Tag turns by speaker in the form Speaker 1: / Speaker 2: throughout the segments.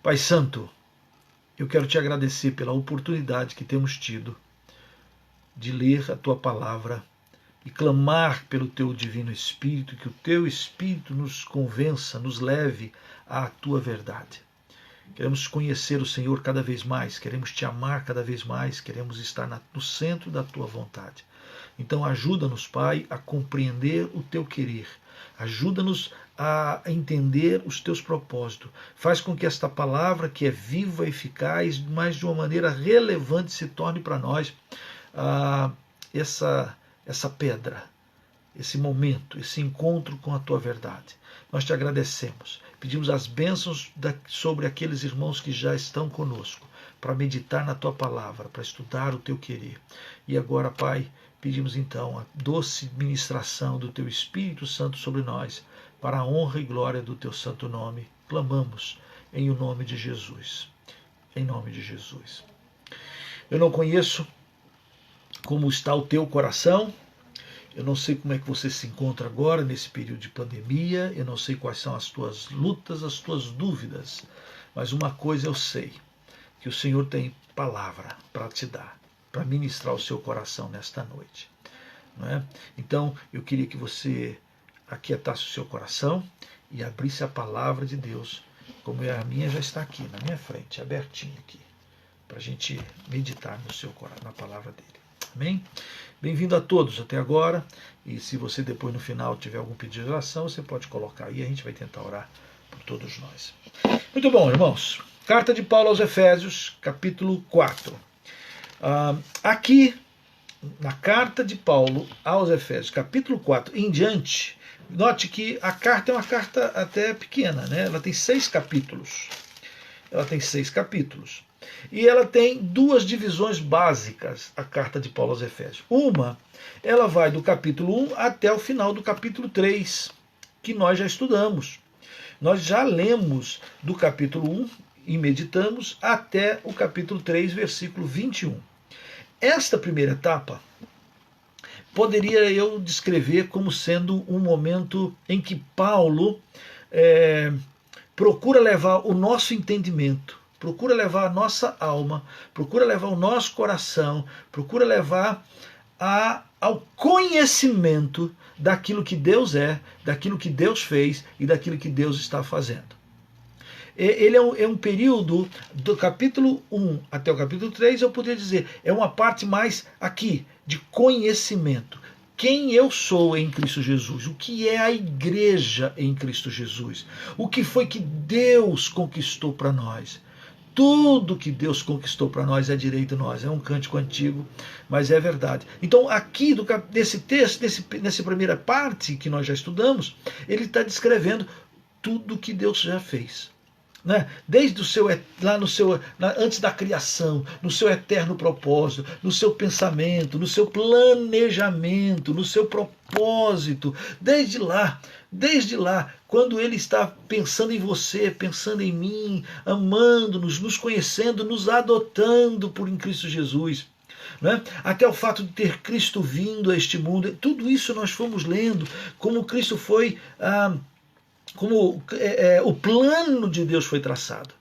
Speaker 1: Pai Santo, eu quero te agradecer pela oportunidade que temos tido de ler a tua palavra e clamar pelo teu divino Espírito, que o teu Espírito nos convença, nos leve à tua verdade. Queremos conhecer o Senhor cada vez mais, queremos te amar cada vez mais, queremos estar no centro da tua vontade. Então ajuda-nos, Pai, a compreender o teu querer. Ajuda-nos a entender os teus propósitos. Faz com que esta palavra, que é viva, eficaz, mas de uma maneira relevante, se torne para nós essa pedra, esse momento, esse encontro com a tua verdade. Nós te agradecemos. Pedimos as bênçãos sobre aqueles irmãos que já estão conosco, para meditar na tua palavra, para estudar o teu querer. E agora, Pai, pedimos então a doce ministração do teu Espírito Santo sobre nós, para a honra e glória do teu santo nome. Clamamos em o nome de Jesus. Em nome de Jesus. Eu não conheço como está o teu coração. Eu não sei como é que você se encontra agora nesse período de pandemia, eu não sei quais são as tuas lutas, as tuas dúvidas, mas uma coisa eu sei, que o Senhor tem palavra para te dar, para ministrar o seu coração nesta noite. Não é? Então, eu queria que você aquietasse o seu coração e abrisse a palavra de Deus, como a minha já está aqui, na minha frente, abertinha aqui, para a gente meditar no seu coração, na palavra dele. Amém? Bem-vindo a todos até agora, e se você depois no final tiver algum pedido de oração, você pode colocar aí, a gente vai tentar orar por todos nós. Muito bom, irmãos. Carta de Paulo aos Efésios, capítulo 4. Aqui, na carta de Paulo aos Efésios, capítulo 4 em diante, note que a carta é uma carta até pequena, né? Ela tem 6 capítulos. E ela tem 2 divisões básicas, a carta de Paulo aos Efésios. Uma, ela vai do capítulo 1 até o final do capítulo 3, que nós já estudamos. Nós já lemos do capítulo 1 e meditamos até o capítulo 3, versículo 21. Esta primeira etapa poderia eu descrever como sendo um momento em que Paulo procura levar o nosso entendimento, procura levar a nossa alma, procura levar o nosso coração, procura levar ao conhecimento daquilo que Deus é, daquilo que Deus fez e daquilo que Deus está fazendo. Ele é um período do capítulo 1 até o capítulo 3, eu poderia dizer, é uma parte mais aqui, de conhecimento. Quem eu sou em Cristo Jesus, o que é a igreja em Cristo Jesus, o que foi que Deus conquistou para nós. Tudo que Deus conquistou para nós é direito nosso. É um cântico antigo, mas é verdade. Então, aqui desse texto, nessa primeira parte que nós já estudamos, ele está descrevendo tudo que Deus já fez. Né? Desde antes da criação, no seu eterno propósito, no seu pensamento, no seu planejamento, no seu propósito, desde lá, quando ele está pensando em você, pensando em mim, amando-nos, nos conhecendo, nos adotando em Cristo Jesus. Né? Até o fato de ter Cristo vindo a este mundo, tudo isso nós fomos lendo, como Cristo foi... como o plano de Deus foi traçado,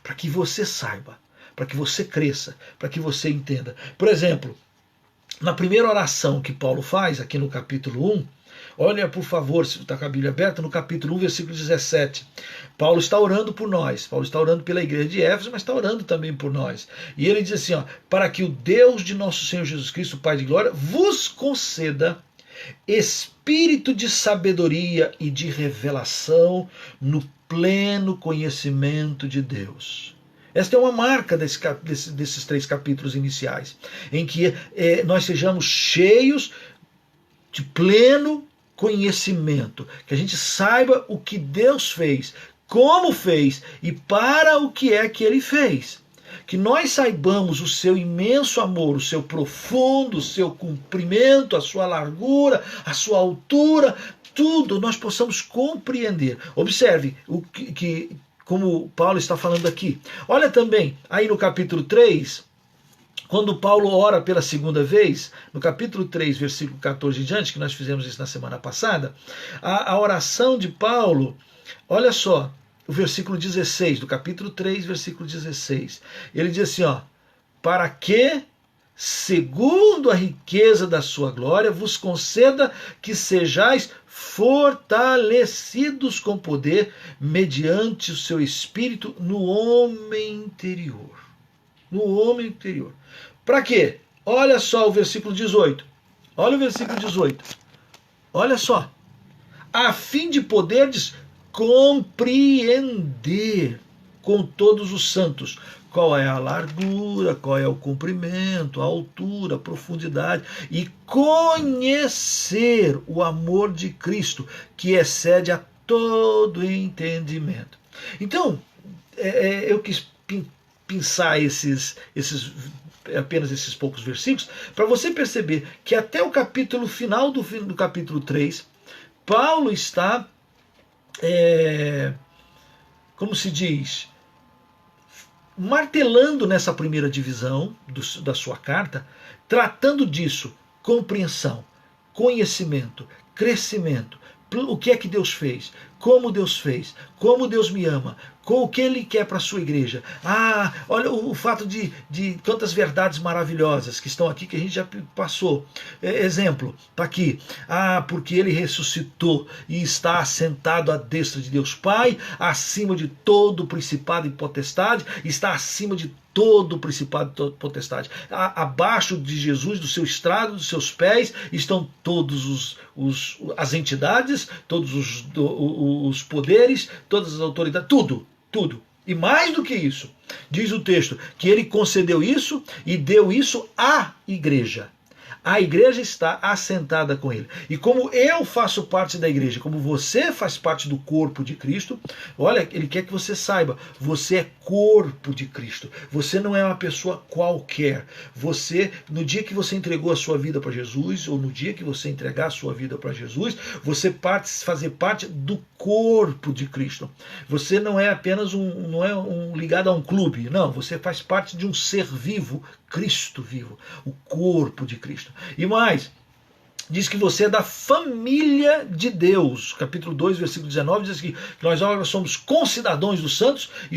Speaker 1: para que você saiba, para que você cresça, para que você entenda. Por exemplo, na primeira oração que Paulo faz, aqui no capítulo 1, olha por favor, se está com a Bíblia aberta, no capítulo 1, versículo 17. Paulo está orando por nós, Paulo está orando pela igreja de Éfeso, mas está orando também por nós. E ele diz assim, para que o Deus de nosso Senhor Jesus Cristo, Pai de glória, vos conceda espírito de sabedoria e de revelação no pleno conhecimento de Deus. Esta é uma marca desses 3 capítulos iniciais, em que nós sejamos cheios de pleno conhecimento, que a gente saiba o que Deus fez, como fez e para o que é que ele fez. Que nós saibamos o seu imenso amor, o seu profundo, o seu comprimento, a sua largura, a sua altura, tudo nós possamos compreender. Observe como Paulo está falando aqui. Olha também, aí no capítulo 3, quando Paulo ora pela segunda vez, no capítulo 3, versículo 14 em diante, que nós fizemos isso na semana passada, a oração de Paulo, olha só, o versículo 16, do capítulo 3, versículo 16. Ele diz assim, ó, para que, segundo a riqueza da sua glória, vos conceda que sejais fortalecidos com poder, mediante o seu Espírito no homem interior. No homem interior. Para quê? Olha só o versículo 18. Olha o versículo 18. Olha só. A fim de poderdes compreender com todos os santos qual é a largura, qual é o comprimento, a altura, a profundidade, e conhecer o amor de Cristo, que excede a todo entendimento. Então, eu quis pensar apenas esses poucos versículos, para você perceber que até o capítulo final do capítulo 3, Paulo está, como se diz, martelando nessa primeira divisão da sua carta, tratando disso, compreensão, conhecimento, crescimento, o que é que Deus fez, como Deus me ama, com o que Ele quer para a sua igreja. Olha o fato de tantas verdades maravilhosas que estão aqui, que a gente já passou. Exemplo, está aqui. Porque Ele ressuscitou e está assentado à destra de Deus Pai, acima de todo principado e potestade, está acima de todo principado e toda potestade. Abaixo de Jesus, do seu estrado, dos seus pés, estão todos as entidades, todos os poderes, todas as autoridades, tudo. E mais do que isso, diz o texto, que ele concedeu isso e deu isso à igreja. A igreja está assentada com ele. E como eu faço parte da igreja, como você faz parte do corpo de Cristo, olha, ele quer que você saiba, você é corpo de Cristo. Você não é uma pessoa qualquer. Você, no dia que você entregou a sua vida para Jesus, ou no dia que você entregar a sua vida para Jesus, você fazer parte do corpo de Cristo. Você não é apenas ligado a um clube, não, você faz parte de um ser vivo, Cristo vivo, o corpo de Cristo. E mais, diz que você é da família de Deus. Capítulo 2, versículo 19, diz que nós agora somos concidadãos dos santos e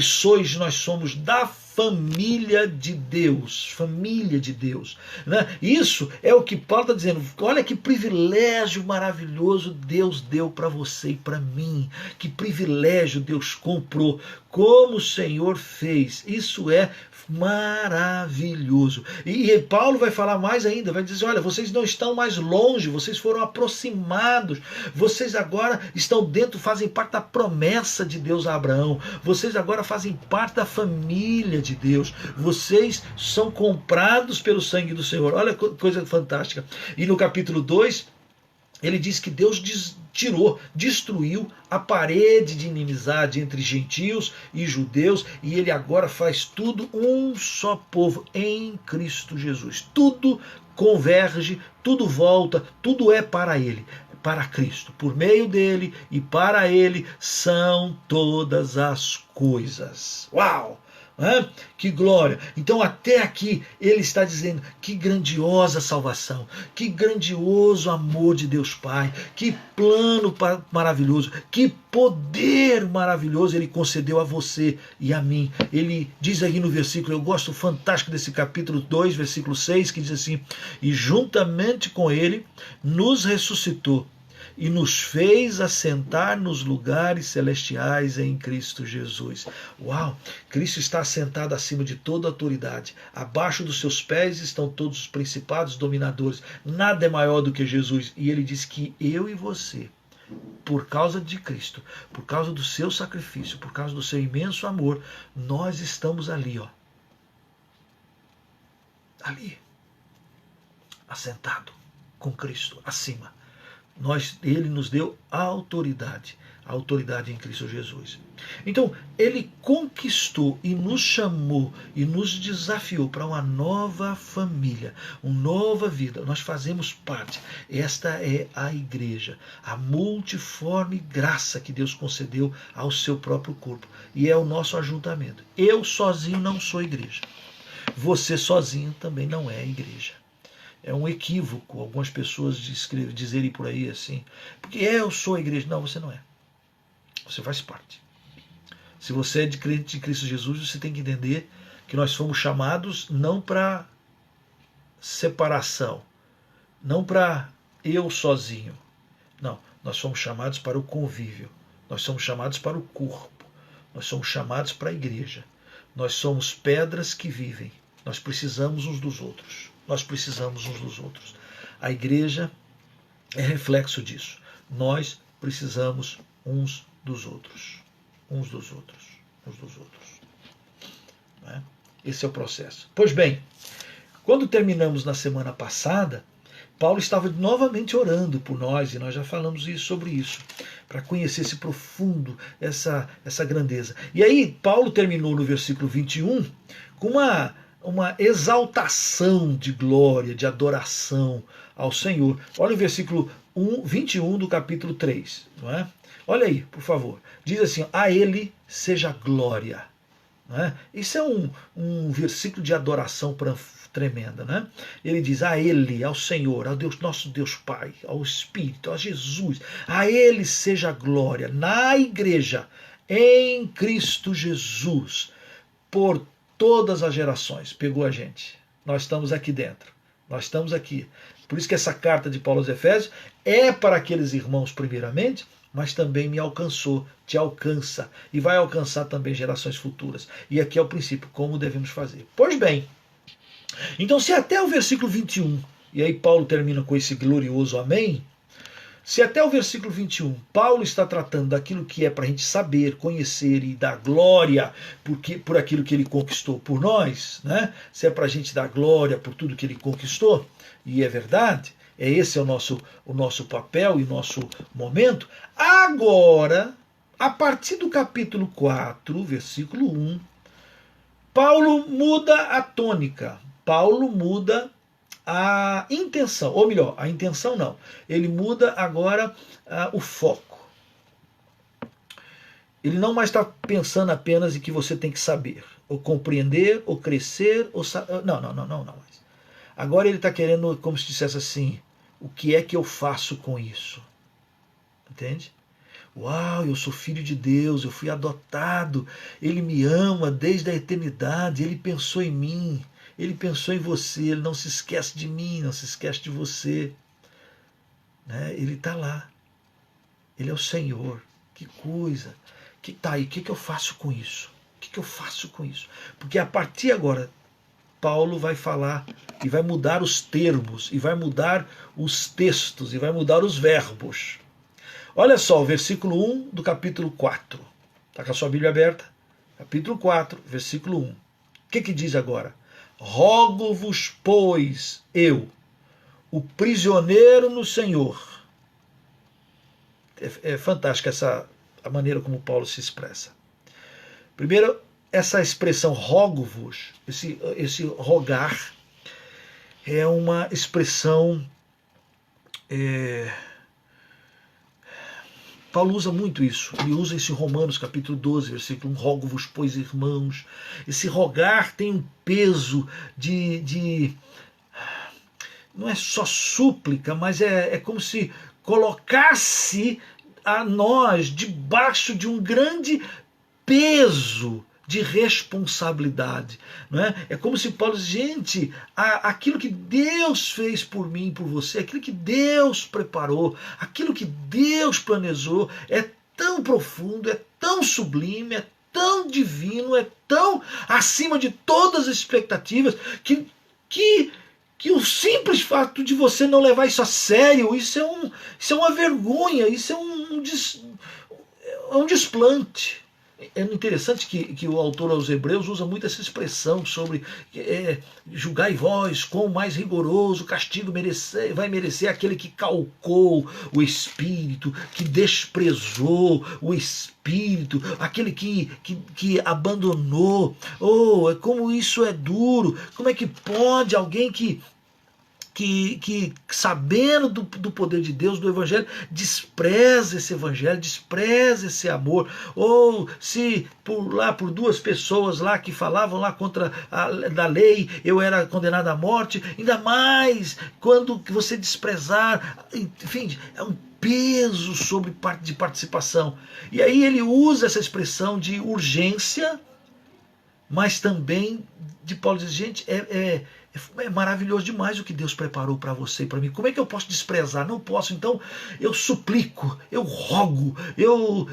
Speaker 1: nós somos da família de Deus. Família de Deus. Né? Isso é o que Paulo está dizendo. Olha que privilégio maravilhoso Deus deu para você e para mim. Que privilégio Deus comprou. Como o Senhor fez. Isso é maravilhoso. E Paulo vai falar mais ainda, vai dizer, olha, vocês não estão mais longe, vocês foram aproximados, vocês agora estão dentro, fazem parte da promessa de Deus a Abraão, vocês agora fazem parte da família de Deus, vocês são comprados pelo sangue do Senhor. Olha que coisa fantástica. E no capítulo 2, ele diz que Deus destruiu a parede de inimizade entre gentios e judeus, e ele agora faz tudo um só povo em Cristo Jesus. Tudo converge, tudo volta, tudo é para ele, para Cristo. Por meio dele e para ele são todas as coisas. Uau! Que glória! Então até aqui ele está dizendo que grandiosa salvação, que grandioso amor de Deus Pai, que plano maravilhoso, que poder maravilhoso ele concedeu a você e a mim. Ele diz aqui no versículo, eu gosto fantástico desse capítulo 2, versículo 6, que diz assim, e juntamente com ele nos ressuscitou e nos fez assentar nos lugares celestiais em Cristo Jesus. Uau! Cristo está assentado acima de toda autoridade. Abaixo dos seus pés estão todos os principados, dominadores. Nada é maior do que Jesus. E ele diz que eu e você, por causa de Cristo, por causa do seu sacrifício, por causa do seu imenso amor, nós estamos ali, ó. Ali. Assentado com Cristo, acima. Ele nos deu a autoridade em Cristo Jesus. Então, ele conquistou e nos chamou e nos desafiou para uma nova família, uma nova vida. Nós fazemos parte. Esta é a igreja, a multiforme graça que Deus concedeu ao seu próprio corpo. E é o nosso ajuntamento. Eu sozinho não sou igreja. Você sozinho também não é igreja. É um equívoco algumas pessoas dizerem por aí assim, porque eu sou a igreja. Não, você não é. Você faz parte. Se você é de crente de Cristo Jesus, você tem que entender que nós fomos chamados não para separação, não para eu sozinho. Não, nós somos chamados para o convívio, nós somos chamados para o corpo, nós somos chamados para a igreja. Nós somos pedras que vivem, nós precisamos uns dos outros, nós precisamos uns dos outros. A igreja é reflexo disso. Nós precisamos uns dos outros, uns dos outros, uns dos outros. Não é? Esse é o processo. Pois bem, quando terminamos na semana passada, Paulo estava novamente orando por nós, e nós já falamos sobre isso, para conhecer esse profundo, essa grandeza. E aí, Paulo terminou no versículo 21 com uma exaltação de glória, de adoração ao Senhor. Olha o versículo 21 do capítulo 3. Não é? Olha aí, por favor. Diz assim: a ele seja glória. Não é? Isso é um versículo de adoração tremenda, né? Ele diz: a ele, ao Senhor, ao Deus, nosso Deus Pai, ao Espírito, a Jesus, a ele seja glória na igreja, em Cristo Jesus, por todas as gerações. Pegou a gente. Nós estamos aqui dentro. Nós estamos aqui. Por isso que essa carta de Paulo aos Efésios é para aqueles irmãos primeiramente, mas também me alcançou, te alcança, e vai alcançar também gerações futuras. E aqui é o princípio, como devemos fazer. Pois bem, então se até o versículo 21, e aí Paulo termina com esse glorioso amém, se até o versículo 21 Paulo está tratando daquilo que é para a gente saber, conhecer e dar glória por aquilo que ele conquistou por nós, né? Se é para a gente dar glória por tudo que ele conquistou, e é verdade, esse é o nosso papel e o nosso momento. Agora, a partir do capítulo 4, versículo 1, Paulo muda a tônica, Paulo muda a intenção, ou melhor, a intenção não, ele muda agora o foco. Ele não mais está pensando apenas em que você tem que saber, ou compreender, ou crescer, ou não. Agora ele está querendo, como se dissesse assim, o que é que eu faço com isso? Entende? Uau, eu sou filho de Deus, eu fui adotado, Ele me ama desde a eternidade, Ele pensou em mim, Ele pensou em você, Ele não se esquece de mim, não se esquece de você. Né? Ele está lá, Ele é o Senhor, que coisa. Tá aí, o que eu faço com isso? O que eu faço com isso? Porque a partir agora, Paulo vai falar e vai mudar os termos, e vai mudar os textos, e vai mudar os verbos. Olha só o versículo 1 do capítulo 4. Está com a sua Bíblia aberta? Capítulo 4, versículo 1. O que diz agora? Rogo-vos, pois, eu, o prisioneiro no Senhor. É fantástica a maneira como Paulo se expressa. Primeiro, essa expressão rogo-vos, esse rogar, é uma expressão... Paulo usa muito isso. Ele usa esse Romanos capítulo 12, versículo 1, rogo-vos, pois, irmãos. Esse rogar tem um peso de não é só súplica, mas é como se colocasse a nós debaixo de um grande peso de responsabilidade. Não é? É como se Paulo diz, gente, aquilo que Deus fez por mim e por você, aquilo que Deus preparou, aquilo que Deus planejou, é tão profundo, é tão sublime, é tão divino, é tão acima de todas as expectativas, que o simples fato de você não levar isso a sério, isso é uma vergonha, isso é um desplante. É interessante que o autor aos Hebreus usa muito essa expressão sobre julgai vós com o mais rigoroso castigo vai merecer aquele que calcou o Espírito, que desprezou o Espírito, aquele que abandonou. Oh, como isso é duro! Como é que pode alguém que sabendo do poder de Deus, do Evangelho, despreza esse Evangelho, despreza esse amor, ou se por duas pessoas lá que falavam lá contra da lei, eu era condenado à morte, ainda mais quando você desprezar, enfim, é um peso de participação. E aí ele usa essa expressão de urgência, mas também de Paulo dizer, gente, é maravilhoso demais o que Deus preparou para você e para mim. Como é que eu posso desprezar? Não posso. Então eu suplico, eu rogo, eu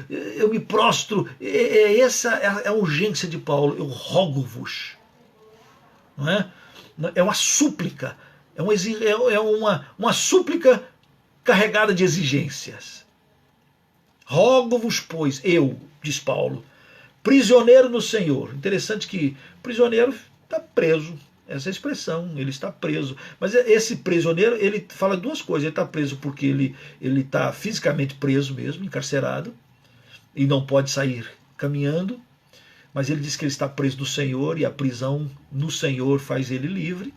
Speaker 1: me prostro. Essa é a urgência de Paulo. Eu rogo-vos. Não é? É uma súplica. É uma súplica carregada de exigências. Rogo-vos, pois, eu, diz Paulo, prisioneiro no Senhor. Interessante que prisioneiro está preso. Essa é a expressão, ele está preso. Mas esse prisioneiro, ele fala duas coisas. Ele está preso porque ele está fisicamente preso mesmo, encarcerado, e não pode sair caminhando. Mas ele diz que ele está preso no Senhor, e a prisão no Senhor faz ele livre.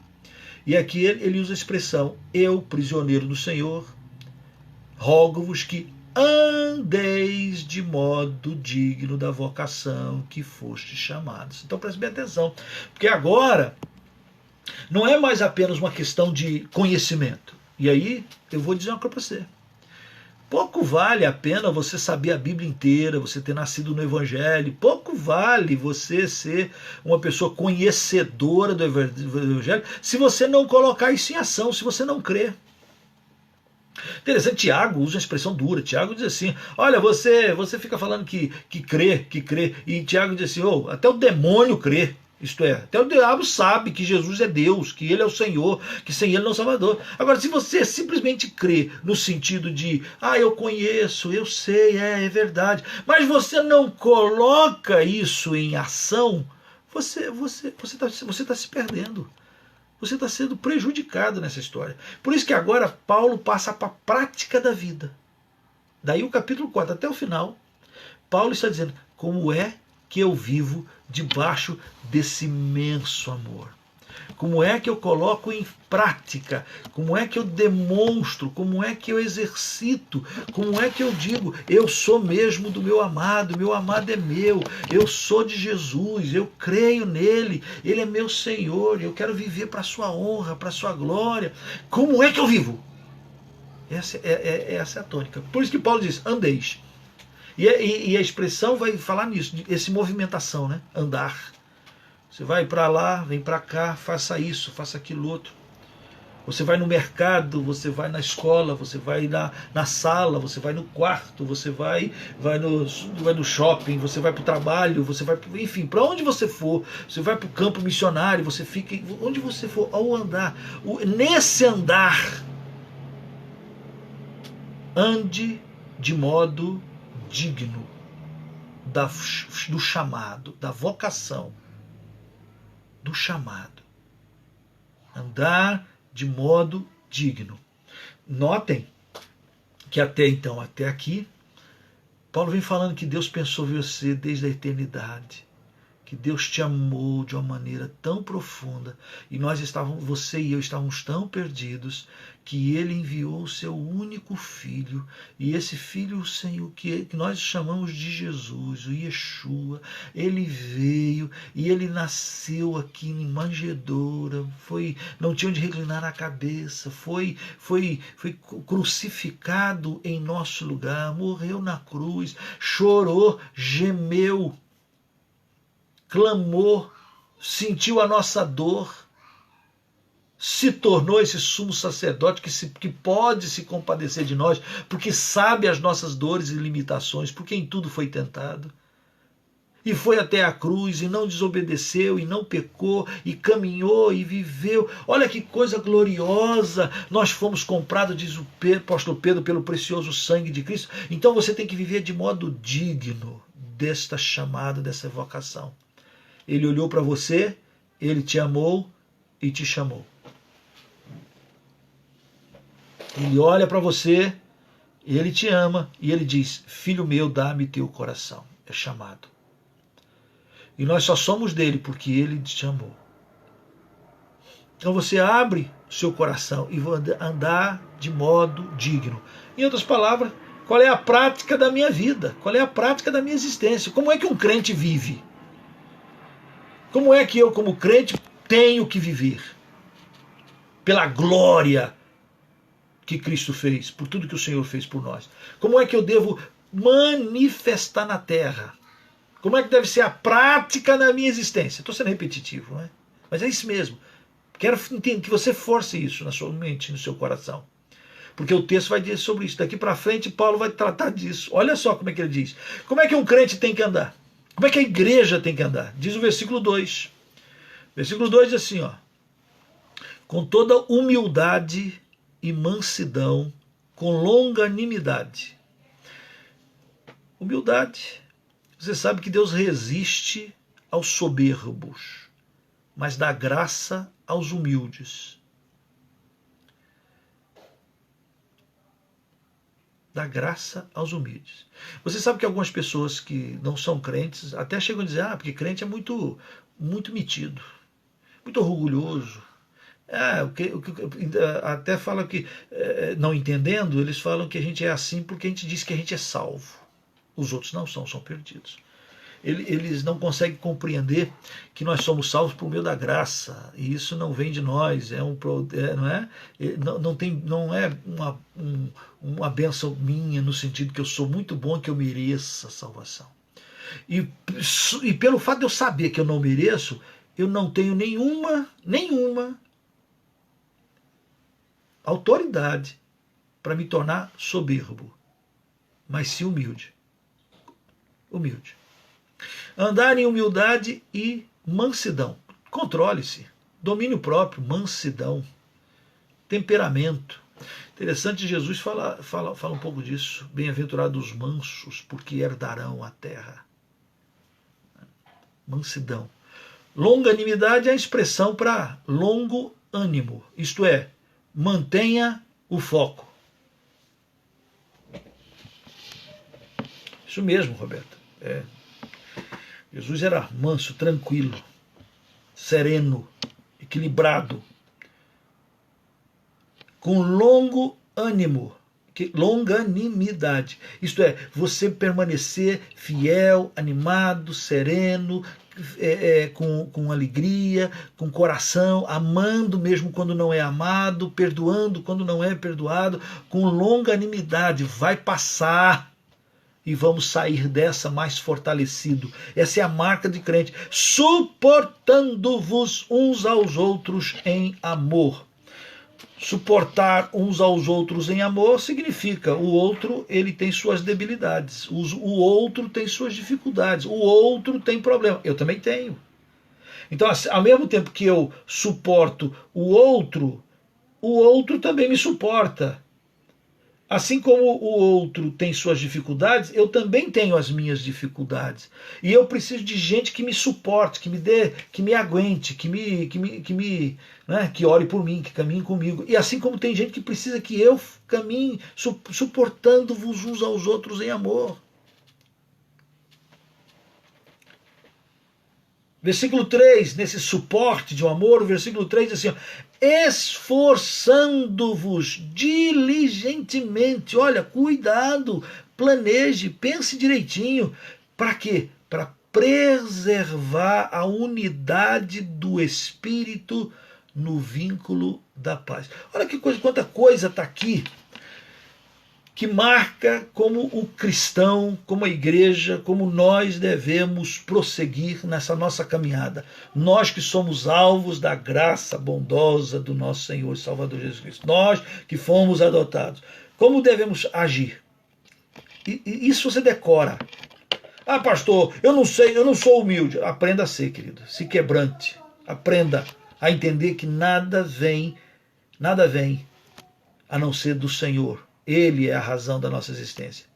Speaker 1: E aqui ele usa a expressão, eu, prisioneiro do Senhor, rogo-vos que andeis de modo digno da vocação que fostes chamados. Então preste bem atenção, porque agora não é mais apenas uma questão de conhecimento. E aí eu vou dizer uma coisa para você. Pouco vale a pena você saber a Bíblia inteira, você ter nascido no Evangelho. Pouco vale você ser uma pessoa conhecedora do Evangelho se você não colocar isso em ação, se você não crer. Interessante, Tiago usa uma expressão dura. Tiago diz assim, olha, você fica falando que crê, e Tiago diz assim, até o demônio crê. Isto é, até o diabo sabe que Jesus é Deus, que Ele é o Senhor, que sem Ele não é o Salvador. Agora, se você simplesmente crê no sentido de, eu conheço, eu sei, é verdade, mas você não coloca isso em ação, você está se perdendo. Você está sendo prejudicado nessa história. Por isso que agora Paulo passa para a prática da vida. Daí o capítulo 4 até o final, Paulo está dizendo, como é que eu vivo debaixo desse imenso amor? Como é que eu coloco em prática? Como é que eu demonstro? Como é que eu exercito? Como é que eu digo, eu sou mesmo do meu amado é meu, eu sou de Jesus, eu creio nele, ele é meu Senhor, eu quero viver para a sua honra, para a sua glória. Como é que eu vivo? Essa é a tônica. Por isso que Paulo diz, andeis. E a expressão vai falar nisso, essa movimentação, né? Andar. Você vai para lá, vem para cá, faça isso, faça aquilo outro. Você vai no mercado, você vai na escola, você vai na sala, você vai no quarto, você vai no shopping, você vai para o trabalho, você vai, enfim, para onde você for, você vai para o campo missionário, você fica, onde você for, ao andar. Nesse andar, ande de modo digno do chamado, da vocação, do chamado. Andar de modo digno. Notem que até aqui, Paulo vem falando que Deus pensou em você desde a eternidade, que Deus te amou de uma maneira tão profunda, e você e eu estávamos tão perdidos, que ele enviou o seu único filho, e esse filho, o Senhor, que nós chamamos de Jesus, o Yeshua, ele veio e ele nasceu aqui em manjedoura, não tinha onde reclinar a cabeça, foi crucificado em nosso lugar, morreu na cruz, chorou, gemeu, clamou, sentiu a nossa dor, se tornou esse sumo sacerdote que pode se compadecer de nós, porque sabe as nossas dores e limitações, porque em tudo foi tentado. E foi até a cruz, e não desobedeceu, e não pecou, e caminhou, e viveu. Olha que coisa gloriosa! Nós fomos comprados, diz o apóstolo Pedro, pelo precioso sangue de Cristo. Então você tem que viver de modo digno desta chamada, dessa vocação. Ele olhou para você, ele te amou e te chamou. Ele olha para você, ele te ama e ele diz, filho meu, dá-me teu coração. É chamado. E nós só somos dele porque ele te amou. Então você abre o seu coração e vai andar de modo digno. Em outras palavras, qual é a prática da minha vida? Qual é a prática da minha existência? Como é que um crente vive? Como é que eu, como crente, tenho que viver? Pela glória que Cristo fez, por tudo que o Senhor fez por nós? Como é que eu devo manifestar na terra? Como é que deve ser a prática na minha existência? Estou sendo repetitivo, não é? Mas é isso mesmo. Quero que você force isso na sua mente, no seu coração. Porque o texto vai dizer sobre isso. Daqui para frente, Paulo vai tratar disso. Olha só como é que ele diz. Como é que um crente tem que andar? Como é que a igreja tem que andar? Diz o versículo 2. Versículo 2 diz assim, ó. Com toda humildade e mansidão, com longanimidade. Humildade. Você sabe que Deus resiste aos soberbos, mas dá graça aos humildes. Dá graça aos humildes. Você sabe que algumas pessoas que não são crentes até chegam a dizer, porque crente é muito metido, muito orgulhoso. Até fala que, não entendendo, eles falam que a gente é assim porque a gente diz que a gente é salvo. Os outros não são perdidos. Eles não conseguem compreender que nós somos salvos por meio da graça, e isso não vem de nós, não é uma bênção minha, no sentido que eu sou muito bom, que eu mereça a salvação. E pelo fato de eu saber que eu não mereço, eu não tenho nenhuma autoridade para me tornar soberbo, mas sim humilde. Andar em humildade e mansidão. Controle-se. Domínio próprio, mansidão, temperamento. Interessante, Jesus fala um pouco disso. Bem-aventurados os mansos, porque herdarão a terra. Mansidão. Longanimidade é a expressão para longo ânimo, isto é, mantenha o foco. Isso mesmo, Roberto. Jesus era manso, tranquilo, sereno, equilibrado, com longo ânimo, longanimidade. Isto é, você permanecer fiel, animado, sereno, com alegria, com coração, amando mesmo quando não é amado, perdoando quando não é perdoado, com longanimidade. Vai passar. E vamos sair dessa mais fortalecido. Essa é a marca de crente. Suportando-vos uns aos outros em amor. Suportar uns aos outros em amor significa o outro, ele tem suas debilidades. O outro tem suas dificuldades. O outro tem problema. Eu também tenho. Então, ao mesmo tempo que eu suporto o outro também me suporta. Assim como o outro tem suas dificuldades, eu também tenho as minhas dificuldades. E eu preciso de gente que me suporte, que me dê, que me aguente, que ore por mim, que caminhe comigo. E assim como tem gente que precisa que eu caminhe suportando-vos uns aos outros em amor. Versículo 3, nesse suporte de um amor, o versículo 3 diz assim, esforçando-vos diligentemente. Olha, cuidado, planeje, pense direitinho. Para quê? Para preservar a unidade do Espírito no vínculo da paz. Olha que coisa, quanta coisa está aqui que marca como o cristão, como a igreja, como nós devemos prosseguir nessa nossa caminhada. Nós que somos alvos da graça bondosa do nosso Senhor e Salvador Jesus Cristo. Nós que fomos adotados. Como devemos agir? E isso você decora. Pastor, eu não sei, eu não sou humilde. Aprenda a ser, querido. Se quebrante. Aprenda a entender que nada vem a não ser do Senhor. Ele é a razão da nossa existência.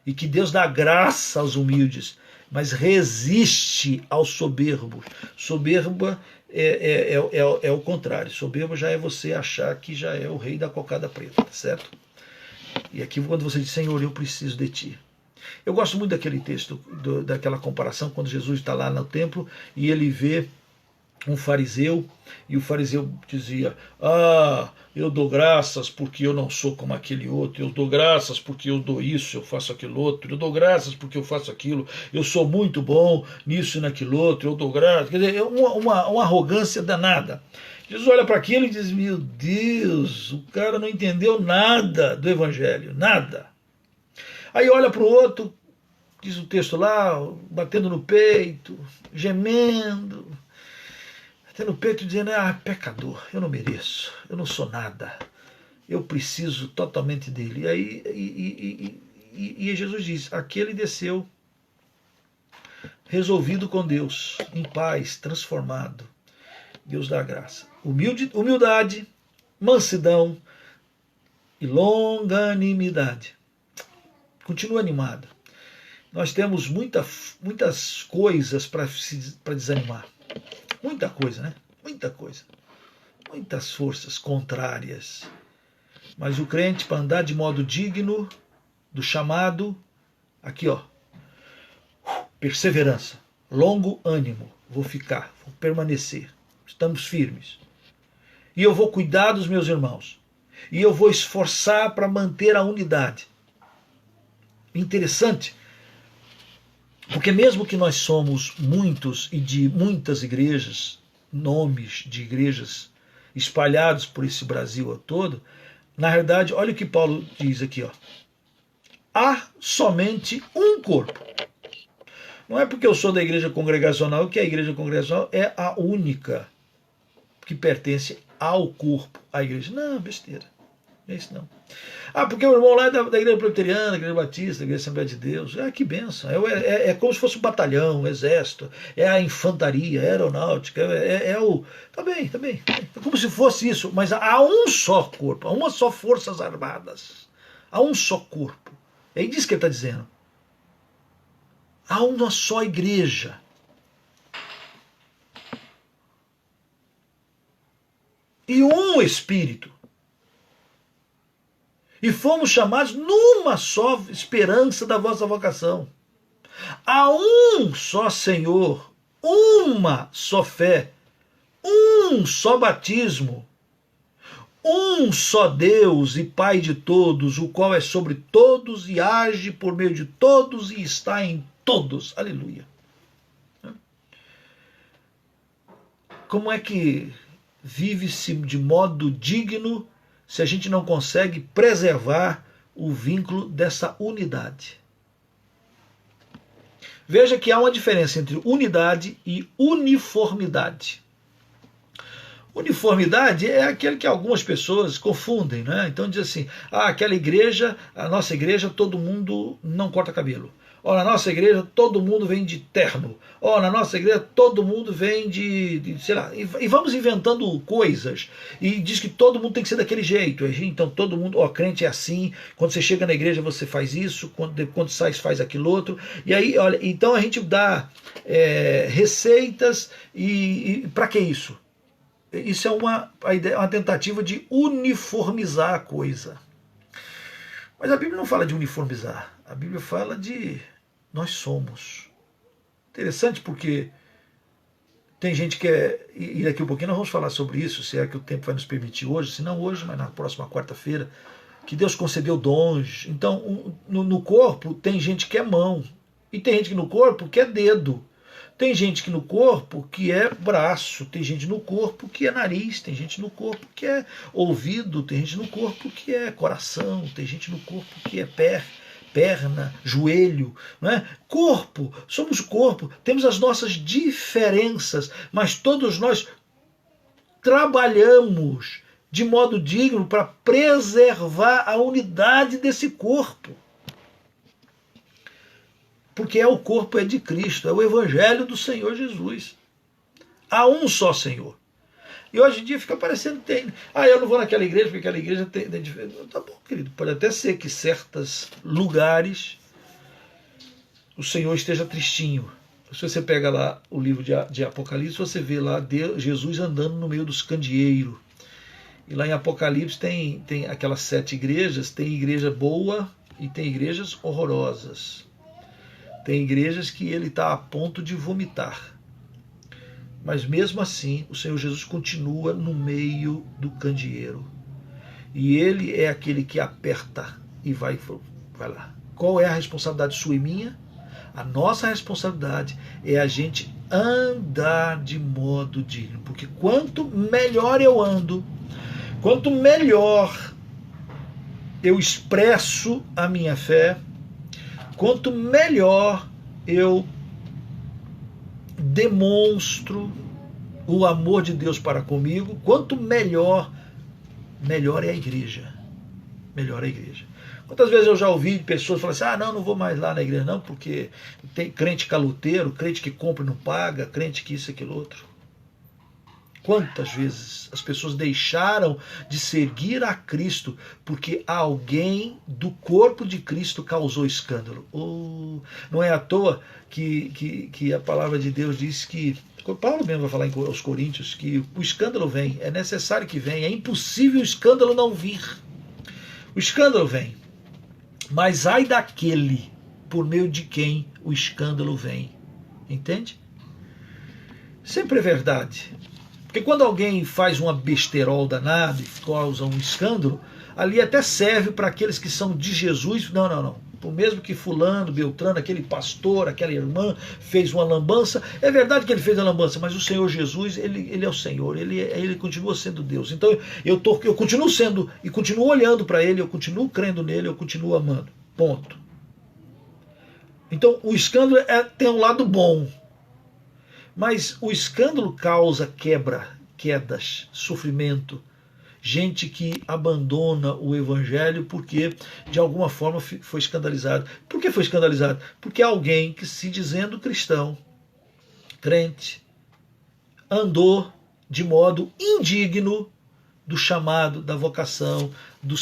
Speaker 1: E que Deus dá graça aos humildes, mas resiste aos soberbos. Soberba é o contrário. Soberbo já é você achar que já é o rei da cocada preta, tá certo? E aqui quando você diz, Senhor, eu preciso de ti. Eu gosto muito daquele texto, daquela comparação, quando Jesus está lá no templo e ele vê um fariseu, e o fariseu dizia: ah, eu dou graças porque eu não sou como aquele outro, eu dou graças porque eu dou isso, eu faço aquilo outro, eu dou graças porque eu faço aquilo, eu sou muito bom nisso e naquilo outro, eu dou graças. Quer dizer, uma arrogância danada. Jesus olha para aquilo e diz: meu Deus, o cara não entendeu nada do evangelho, nada. Aí olha para o outro, diz o texto lá, batendo no peito, gemendo, batendo no peito, dizendo: ah, pecador, eu não mereço, eu não sou nada, eu preciso totalmente dele. E aí e Jesus diz: aquele desceu resolvido com Deus, em paz, transformado. Deus dá graça. Humildade, mansidão e longanimidade. Continua animado. Nós temos muitas coisas para desanimar. Muita coisa, né? Muita coisa. Muitas forças contrárias. Mas o crente, para andar de modo digno do chamado, aqui ó, perseverança, longo ânimo, vou permanecer, estamos firmes. E eu vou cuidar dos meus irmãos. E eu vou esforçar para manter a unidade. Interessante, porque mesmo que nós somos muitos e de muitas igrejas, nomes de igrejas espalhados por esse Brasil todo, na verdade, olha o que Paulo diz aqui, ó. Há somente um corpo. Não é porque eu sou da igreja congregacional que a igreja congregacional é a única que pertence ao corpo, à igreja. Não, besteira. É isso não. Ah, porque o irmão lá é da igreja presbiteriana, da igreja batista, da igreja Assembleia de Deus. Ah, que benção. É como se fosse um batalhão, um exército. É a infantaria, é a aeronáutica. Tá bem, tá bem. É como se fosse isso. Mas há um só corpo, há uma só forças armadas. Há um só corpo. É disso que ele está dizendo. Há uma só igreja. E um Espírito. E fomos chamados numa só esperança da vossa vocação. Há um só Senhor, uma só fé, um só batismo, um só Deus e Pai de todos, o qual é sobre todos e age por meio de todos e está em todos. Aleluia. Como é que vive-se de modo digno se a gente não consegue preservar o vínculo dessa unidade? Veja que há uma diferença entre unidade e uniformidade. Uniformidade é aquele que algumas pessoas confundem, né? Então diz assim: ah, aquela igreja, a nossa igreja, todo mundo não corta cabelo. Ó, na nossa igreja todo mundo vem de terno. Ó, na nossa igreja todo mundo vem de sei lá. E vamos inventando coisas. E diz que todo mundo tem que ser daquele jeito. Então todo mundo, ó, crente é assim. Quando você chega na igreja você faz isso. Quando sai faz aquilo outro. E aí, olha, então a gente dá receitas e para que isso? Isso é uma tentativa de uniformizar a coisa. Mas a Bíblia não fala de uniformizar. A Bíblia fala de nós somos. Interessante porque tem gente que e daqui a pouquinho nós vamos falar sobre isso, se é que o tempo vai nos permitir hoje, se não hoje, mas na próxima quarta-feira, que Deus concedeu dons. Então, no corpo tem gente que é mão, e tem gente que no corpo que é dedo. Tem gente que no corpo que é braço, tem gente no corpo que é nariz, tem gente no corpo que é ouvido, tem gente no corpo que é coração, tem gente no corpo que é perna, joelho, não é? Corpo, somos corpo, temos as nossas diferenças, mas todos nós trabalhamos de modo digno para preservar a unidade desse corpo. Porque o corpo é de Cristo, é o evangelho do Senhor Jesus. Há um só Senhor. E hoje em dia fica parecendo que tem. Ah, eu não vou naquela igreja porque aquela igreja tem. Tá bom, querido. Pode até ser que certos lugares o Senhor esteja tristinho. Se você pega lá o livro de Apocalipse, você vê lá Jesus andando no meio dos candeeiros. E lá em Apocalipse tem aquelas 7 igrejas, tem igreja boa e tem igrejas horrorosas. Tem igrejas que ele está a ponto de vomitar. Mas mesmo assim, o Senhor Jesus continua no meio do candeeiro. E ele é aquele que aperta e vai lá. Qual é a responsabilidade sua e minha? A nossa responsabilidade é a gente andar de modo digno. Porque quanto melhor eu ando, quanto melhor eu expresso a minha fé, quanto melhor eu demonstro o amor de Deus para comigo, quanto melhor é a igreja. Melhor a igreja. Quantas vezes eu já ouvi pessoas falarem assim, não vou mais lá na igreja não, porque tem crente caloteiro, crente que compra e não paga, crente que isso e aquilo outro. Quantas vezes as pessoas deixaram de seguir a Cristo porque alguém do corpo de Cristo causou escândalo? Não é à toa que a palavra de Deus diz que, Paulo mesmo vai falar aos Coríntios, que o escândalo vem, é necessário que venha, é impossível o escândalo não vir. O escândalo vem, mas ai daquele por meio de quem o escândalo vem. Entende? Sempre é verdade. Porque quando alguém faz uma besterol danada e causa um escândalo, ali até serve para aqueles que são de Jesus. Não. Por mesmo que fulano, beltrano, aquele pastor, aquela irmã fez uma lambança, é verdade que ele fez a lambança, mas o Senhor Jesus, ele é o Senhor, ele continua sendo Deus. Então eu continuo sendo e continuo olhando para ele, eu continuo crendo nele, eu continuo amando. Ponto. Então o escândalo tem um lado bom, mas o escândalo causa quedas, sofrimento, gente que abandona o evangelho porque de alguma forma foi escandalizado. Por que foi escandalizado? Porque alguém que, se dizendo cristão, crente, andou de modo indigno do chamado, da vocação, do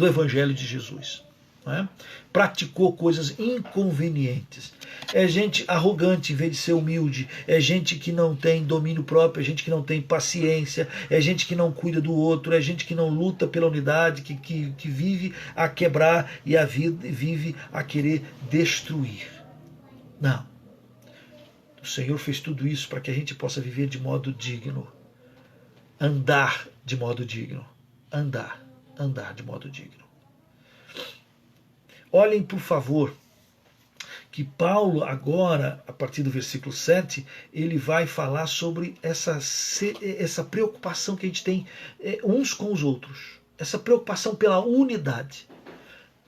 Speaker 1: evangelho de Jesus. Não é? Praticou coisas inconvenientes. É gente arrogante em vez de ser humilde. É gente que não tem domínio próprio. É gente que não tem paciência. É gente que não cuida do outro. É gente que não luta pela unidade. Que vive a quebrar e vive a querer destruir. Não. O Senhor fez tudo isso para que a gente possa viver de modo digno. Andar de modo digno. Andar de modo digno. Olhem, por favor, que Paulo agora, a partir do versículo 7, ele vai falar sobre essa preocupação que a gente tem uns com os outros. Essa preocupação pela unidade.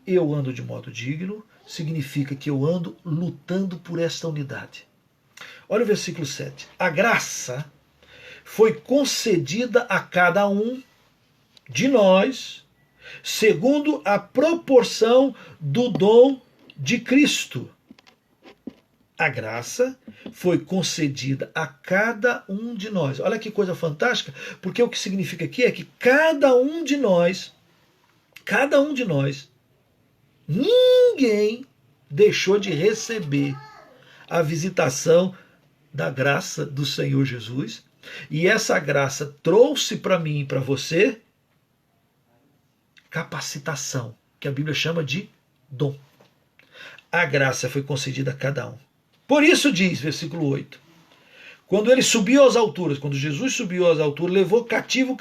Speaker 1: Eu ando de modo digno, significa que eu ando lutando por esta unidade. Olha o versículo 7. A graça foi concedida a cada um de nós, segundo a proporção do dom de Cristo. A graça foi concedida a cada um de nós. Olha que coisa fantástica, porque o que significa aqui é que cada um de nós, ninguém deixou de receber a visitação da graça do Senhor Jesus. E essa graça trouxe para mim e para você capacitação, que a Bíblia chama de dom. A graça foi concedida a cada um. Por isso diz, versículo 8, quando ele subiu às alturas, quando Jesus subiu às alturas, levou cativo o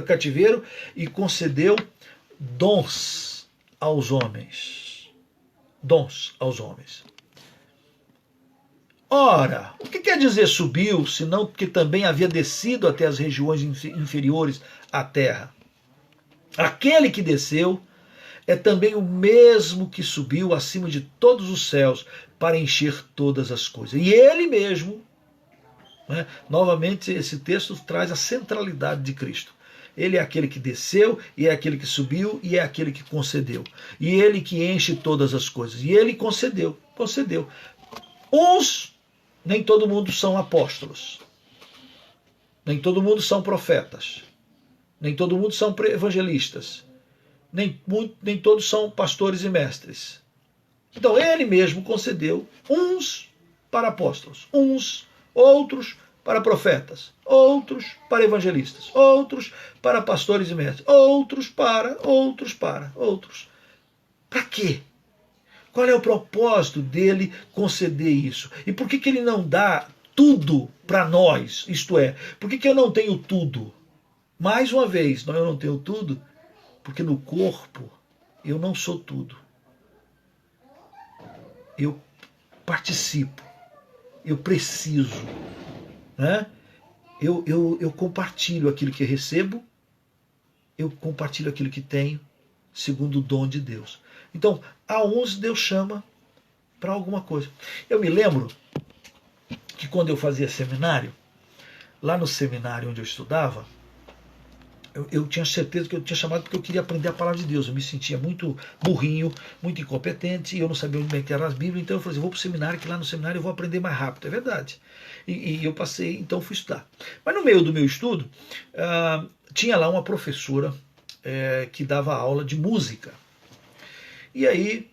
Speaker 1: cativeiro e concedeu dons aos homens. Dons aos homens. Ora, o que quer dizer subiu, senão que também havia descido até as regiões inferiores à terra? Aquele que desceu é também o mesmo que subiu acima de todos os céus para encher todas as coisas. E ele mesmo, né, novamente esse texto traz a centralidade de Cristo. Ele é aquele que desceu, e é aquele que subiu, e é aquele que concedeu. E ele que enche todas as coisas. E ele concedeu. Nem todo mundo são apóstolos. Nem todo mundo são profetas. Nem todo mundo são evangelistas. Nem todos são pastores e mestres. Então ele mesmo concedeu uns para apóstolos, outros para profetas, outros para evangelistas, outros para pastores e mestres, outros para. Para quê? Qual é o propósito dele conceder isso? E por que ele não dá tudo para nós. Isto é, por que eu não tenho tudo? Mais uma vez, eu não tenho tudo, porque no corpo eu não sou tudo. Eu participo, eu preciso, né? Eu compartilho aquilo que recebo, eu compartilho aquilo que tenho, segundo o dom de Deus. Então, a uns Deus chama para alguma coisa. Eu me lembro que quando eu fazia seminário, lá no seminário onde eu estudava, eu tinha certeza que eu tinha chamado porque eu queria aprender a palavra de Deus. Eu me sentia muito burrinho, muito incompetente, e eu não sabia onde meter as Bíblias, então eu falei assim, vou para o seminário, que lá no seminário eu vou aprender mais rápido. É verdade. E eu passei, então fui estudar. Mas no meio do meu estudo, tinha lá uma professora que dava aula de música. E aí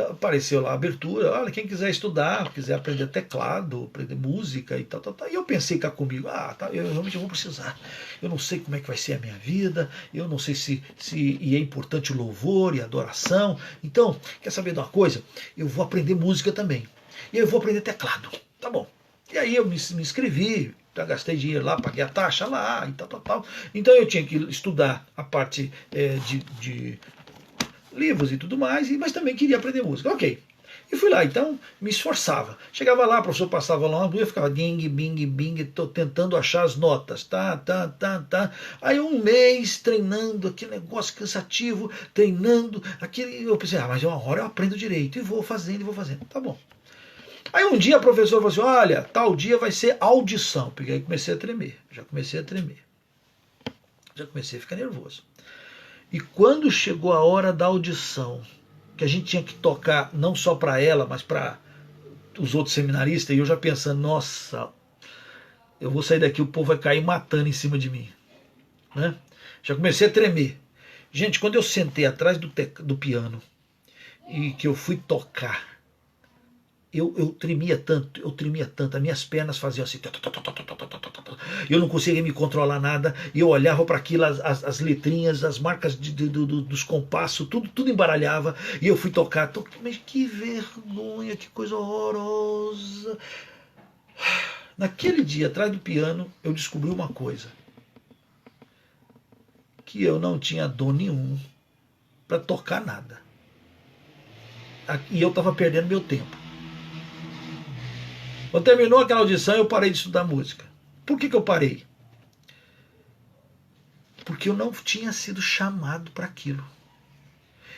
Speaker 1: apareceu lá a abertura, olha, quem quiser estudar, quiser aprender teclado, aprender música e tal. E eu pensei cá comigo, eu realmente vou precisar. Eu não sei como é que vai ser a minha vida, eu não sei se e é importante o louvor e a adoração. Então, quer saber de uma coisa? Eu vou aprender música também. E eu vou aprender teclado. Tá bom. E aí eu me inscrevi, já gastei dinheiro lá, paguei a taxa lá e tal. Então eu tinha que estudar a parte de livros e tudo mais, mas também queria aprender música. Ok. E fui lá, então me esforçava. Chegava lá, o professor passava lá uma música, eu ficava ding, bing, bing, tô tentando achar as notas. Tá. Aí um mês treinando, aquele negócio cansativo, treinando, eu pensei, mas uma hora eu aprendo direito, e vou fazendo. Tá bom. Aí um dia a professora falou assim, olha, tal dia vai ser audição. Porque aí comecei a tremer, já comecei a ficar nervoso. E quando chegou a hora da audição, que a gente tinha que tocar não só para ela, mas para os outros seminaristas, e eu já pensando, nossa, eu vou sair daqui, o povo vai cair matando em cima de mim. Né? Já comecei a tremer. Gente, quando eu sentei atrás do piano e que eu fui tocar, eu tremia tanto, as minhas pernas faziam assim, eu não conseguia me controlar nada, e eu olhava para aquilo, as letrinhas, as marcas dos compassos, tudo embaralhava, e eu fui tocar, mas que vergonha, que coisa horrorosa. Naquele dia, atrás do piano, eu descobri uma coisa, que eu não tinha dom nenhum para tocar nada, e eu estava perdendo meu tempo. Quando terminou aquela audição, eu parei de estudar música. Por que eu parei? Porque eu não tinha sido chamado para aquilo.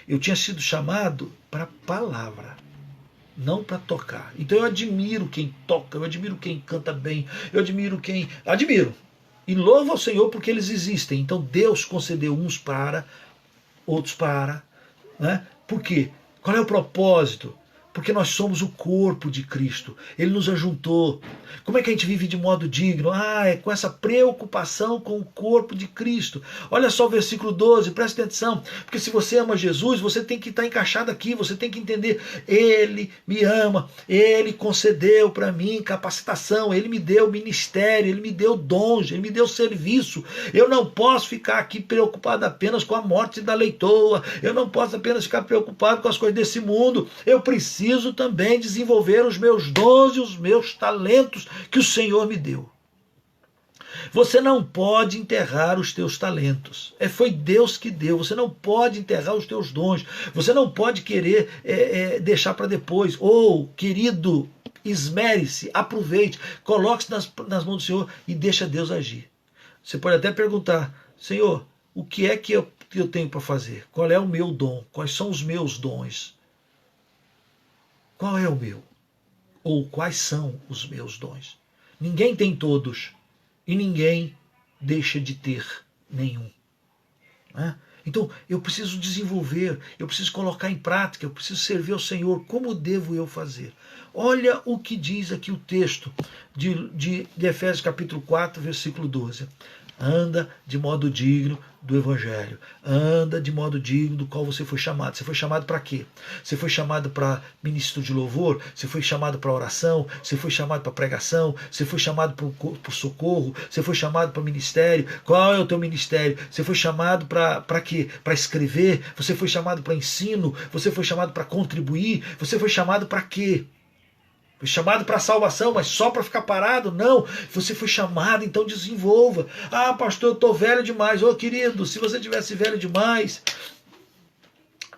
Speaker 1: Eu tinha sido chamado para a palavra, não para tocar. Então eu admiro quem toca, eu admiro quem canta bem, eu admiro e louvo ao Senhor porque eles existem. Então Deus concedeu uns para, outros para. Né? Por quê? Qual é o propósito? Porque nós somos o corpo de Cristo. Ele nos ajuntou. Como é que a gente vive de modo digno? É com essa preocupação com o corpo de Cristo. Olha só o versículo 12, presta atenção. Porque se você ama Jesus, você tem que estar encaixado aqui, você tem que entender. Ele me ama, Ele concedeu para mim capacitação, Ele me deu ministério, Ele me deu dons, Ele me deu serviço. Eu não posso ficar aqui preocupado apenas com a morte da leitoa. Eu não posso apenas ficar preocupado com as coisas desse mundo. Eu preciso também desenvolver os meus dons e os meus talentos que o Senhor me deu. Você não pode enterrar os teus talentos. Foi Deus que deu. Você não pode enterrar os teus dons. Você não pode querer deixar para depois. Querido, esmere-se, aproveite, coloque-se nas mãos do Senhor e deixa Deus agir. Você pode até perguntar, Senhor, o que é que eu tenho para fazer? Qual é o meu dom? Quais são os meus dons? Qual é o meu? Ou quais são os meus dons? Ninguém tem todos e ninguém deixa de ter nenhum. Né? Então eu preciso desenvolver, eu preciso colocar em prática, eu preciso servir ao Senhor. Como devo eu fazer? Olha o que diz aqui o texto de Efésios capítulo 4, versículo 12. Anda de modo digno do Evangelho. Anda de modo digno do qual você foi chamado. Você foi chamado para quê? Você foi chamado para ministro de louvor? Você foi chamado para oração? Você foi chamado para pregação? Você foi chamado para socorro? Você foi chamado para ministério? Qual é o teu ministério? Você foi chamado para quê? Para escrever? Você foi chamado para ensino? Você foi chamado para contribuir? Você foi chamado para quê? Foi chamado para a salvação, mas só para ficar parado? Não. Você foi chamado, então desenvolva. Ah, pastor, eu estou velho demais. Ô, querido, se você tivesse velho demais,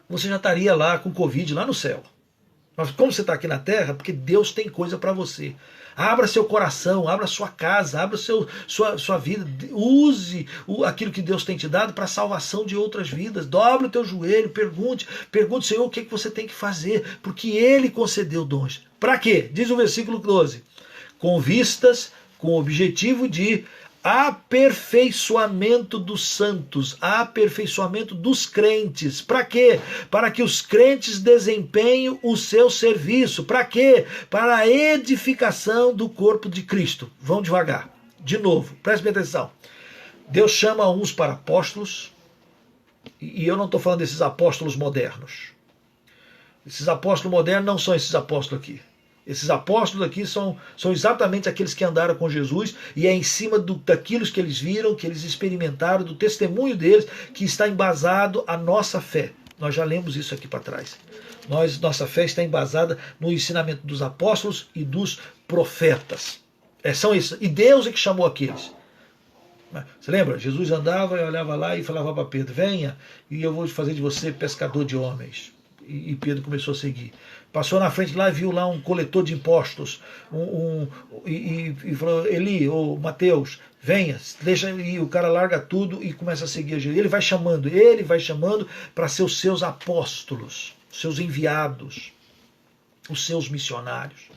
Speaker 1: você já estaria lá com Covid, lá no céu. Mas como você está aqui na terra, porque Deus tem coisa para você. Abra seu coração, abra sua casa, abra sua vida. Use aquilo que Deus tem te dado para a salvação de outras vidas. Dobre o teu joelho, pergunte, Senhor, o que você tem que fazer, porque Ele concedeu dons. Para quê? Diz o versículo 12. Com vistas, com o objetivo de aperfeiçoamento dos santos, aperfeiçoamento dos crentes. Para quê? Para que os crentes desempenhem o seu serviço. Para quê? Para a edificação do corpo de Cristo. Vão devagar. De novo, preste atenção. Deus chama uns para apóstolos, e eu não estou falando desses apóstolos modernos. Esses apóstolos modernos não são esses apóstolos aqui. Esses apóstolos aqui são exatamente aqueles que andaram com Jesus, e é em cima daquilo que eles viram, que eles experimentaram, do testemunho deles, que está embasado a nossa fé. Nós já lemos isso aqui para trás. Nossa fé está embasada no ensinamento dos apóstolos e dos profetas. São esses. E Deus é que chamou aqueles. Você lembra? Jesus andava e olhava lá e falava para Pedro: venha, e eu vou fazer de você pescador de homens. E Pedro começou a seguir. Passou na frente lá e viu lá um coletor de impostos. E falou: Eli, ou Mateus, venha, deixa. E o cara larga tudo e começa a seguir Jesus. Ele vai chamando para ser os seus apóstolos, seus enviados, os seus missionários.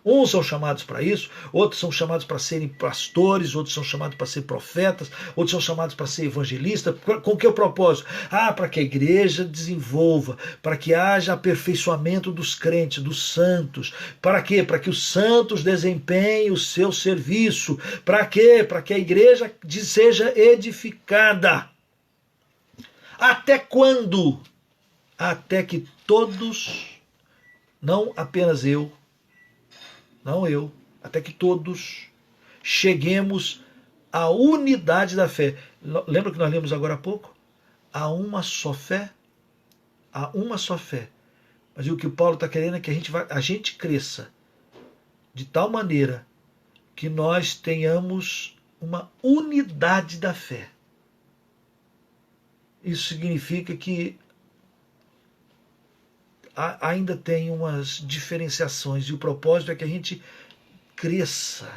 Speaker 1: Uns são chamados para isso, outros são chamados para serem pastores, outros são chamados para ser profetas, outros são chamados para ser evangelistas. Com que propósito? Para que a igreja desenvolva, para que haja aperfeiçoamento dos crentes, dos santos. Para quê? Para que os santos desempenhem o seu serviço. Para quê? Para que a igreja seja edificada. Até quando? Até que todos, não apenas eu, até que todos cheguemos à unidade da fé. Lembra que nós lemos agora há pouco? Há uma só fé. Há uma só fé. Mas o que o Paulo está querendo é que a gente cresça de tal maneira que nós tenhamos uma unidade da fé. Isso significa que ainda tem umas diferenciações, e o propósito é que a gente cresça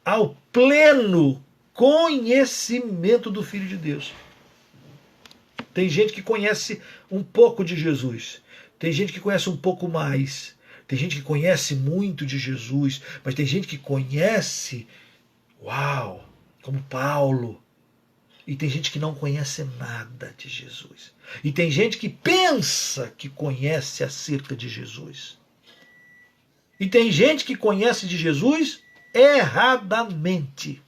Speaker 1: ao pleno conhecimento do Filho de Deus. Tem gente que conhece um pouco de Jesus, tem gente que conhece um pouco mais, tem gente que conhece muito de Jesus, mas tem gente que conhece, como Paulo. E tem gente que não conhece nada de Jesus. E tem gente que pensa que conhece acerca de Jesus. E tem gente que conhece de Jesus erradamente.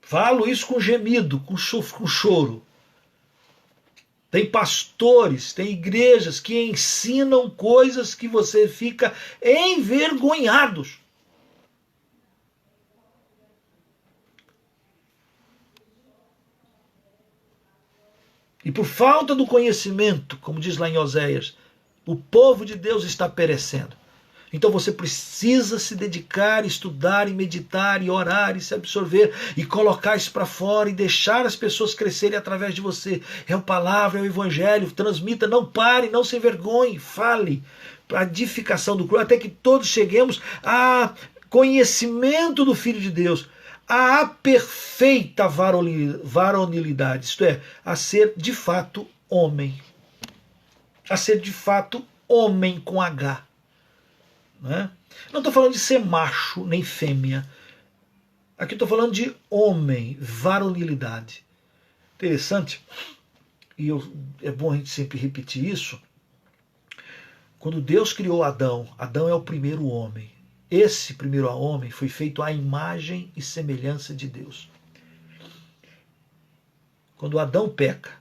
Speaker 1: Falo isso com gemido, com choro. Tem pastores, tem igrejas que ensinam coisas que você fica envergonhados. E por falta do conhecimento, como diz lá em Oséias, o povo de Deus está perecendo. Então você precisa se dedicar, estudar, e meditar, e orar, e se absorver, e colocar isso para fora, e deixar as pessoas crescerem através de você. É a palavra, é o evangelho, transmita, não pare, não se envergonhe, fale, para a edificação do corpo, até que todos cheguemos a conhecimento do Filho de Deus, a perfeita varonilidade, isto é, a ser de fato homem. A ser de fato homem com H. Não estou falando de ser macho nem fêmea. Aqui estou falando de homem, varonilidade. Interessante, e é bom a gente sempre repetir isso. Quando Deus criou Adão, Adão é o primeiro homem. Esse primeiro homem foi feito à imagem e semelhança de Deus. Quando Adão peca,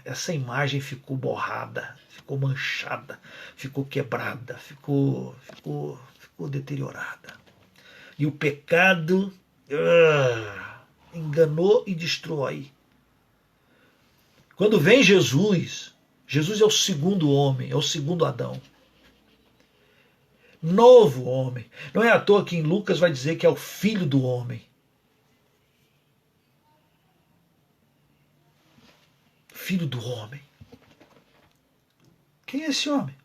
Speaker 1: essa imagem ficou borrada, ficou manchada, ficou quebrada, ficou deteriorada. E o pecado enganou e destrói. Quando vem Jesus, Jesus é o segundo homem, é o segundo Adão. Novo homem. Não é à toa que em Lucas vai dizer que é o filho do homem. Filho do homem. Quem é esse homem?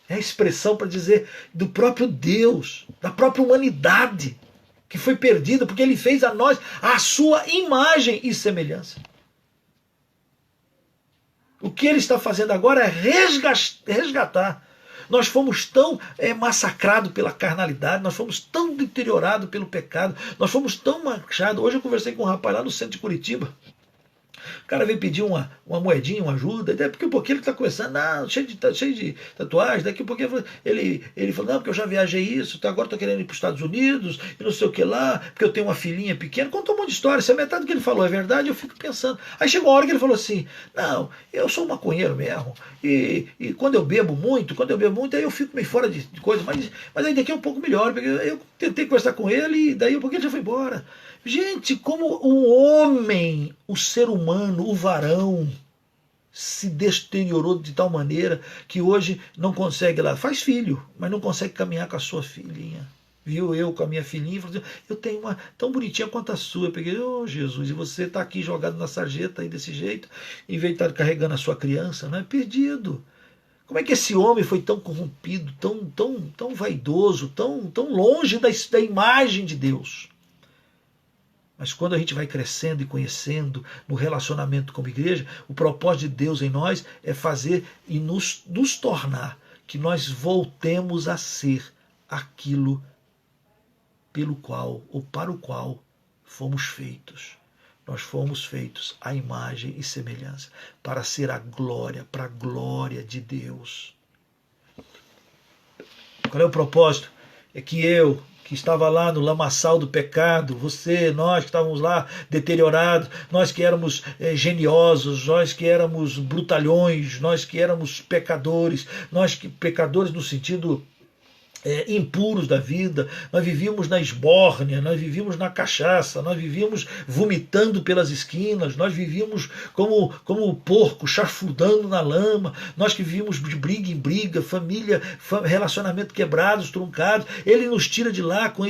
Speaker 1: É a expressão para dizer do próprio Deus, da própria humanidade, que foi perdida porque ele fez a nós a sua imagem e semelhança. O que ele está fazendo agora é resgatar. Nós fomos tão massacrados pela carnalidade, nós fomos tão deteriorados pelo pecado, nós fomos tão manchados. Hoje eu conversei com um rapaz lá no centro de Curitiba. O cara veio pedir uma moedinha, uma ajuda, até porque um pouquinho ele está começando, cheio de tatuagem, daqui a pouquinho ele falou, não, porque eu já viajei isso, agora estou querendo ir para os Estados Unidos, e não sei o que lá, porque eu tenho uma filhinha pequena, contou um monte de história, se a metade do que ele falou é verdade, eu fico pensando. Aí chegou uma hora que ele falou assim, não, eu sou um maconheiro mesmo, e quando eu bebo muito, aí eu fico meio fora de coisa, mas aí daqui é um pouco melhor, porque eu tentei conversar com ele, e daí um pouquinho ele já foi embora. Gente, como o homem, o ser humano, o varão, se deteriorou de tal maneira que hoje não consegue lá, faz filho, mas não consegue caminhar com a sua filhinha. Viu eu com a minha filhinha e falou assim, eu tenho uma tão bonitinha quanto a sua. Eu peguei, Jesus, e você está aqui jogado na sarjeta aí desse jeito, em vez de estar carregando a sua criança, não é? Perdido. Como é que esse homem foi tão corrompido, tão vaidoso, tão longe da imagem de Deus? Mas quando a gente vai crescendo e conhecendo no relacionamento com a igreja, o propósito de Deus em nós é fazer e nos tornar que nós voltemos a ser aquilo pelo qual ou para o qual fomos feitos. Nós fomos feitos à imagem e semelhança, para ser a glória, para a glória de Deus. Qual é o propósito? É que que estava lá no lamaçal do pecado, você, nós que estávamos lá deteriorados, nós que éramos geniosos, nós que éramos brutalhões, nós que éramos pecadores, pecadores no sentido impuros da vida, nós vivíamos na esbórnia, nós vivíamos na cachaça, nós vivíamos vomitando pelas esquinas, nós vivíamos como o porco charfudando na lama, nós que vivíamos de briga em briga, relacionamento quebrados, truncados. Ele nos tira de lá com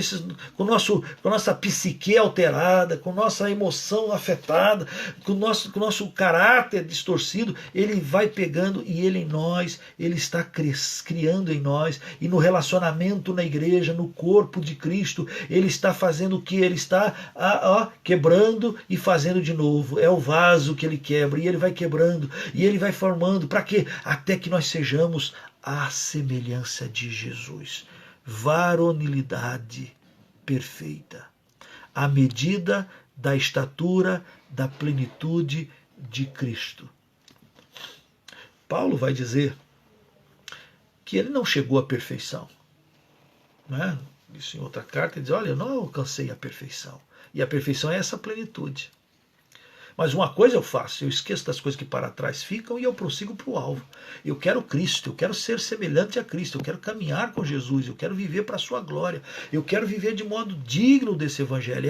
Speaker 1: nossa psique alterada, com nossa emoção afetada, com nosso caráter distorcido. Ele vai pegando e ele em nós, ele está criando em nós, e no relacionamento na igreja, no corpo de Cristo, ele está fazendo o que? Ele está quebrando e fazendo de novo. É o vaso que ele quebra, e ele vai quebrando, e ele vai formando. Para quê? Até que nós sejamos a semelhança de Jesus. Varonilidade perfeita. À medida da estatura da plenitude de Cristo. Paulo vai dizer que ele não chegou à perfeição. Né? Isso em outra carta ele diz, olha, eu não alcancei a perfeição. E a perfeição é essa plenitude. Mas uma coisa eu faço, eu esqueço das coisas que para trás ficam e eu prossigo para o alvo. Eu quero Cristo, eu quero ser semelhante a Cristo, eu quero caminhar com Jesus, eu quero viver para a sua glória, eu quero viver de modo digno desse evangelho.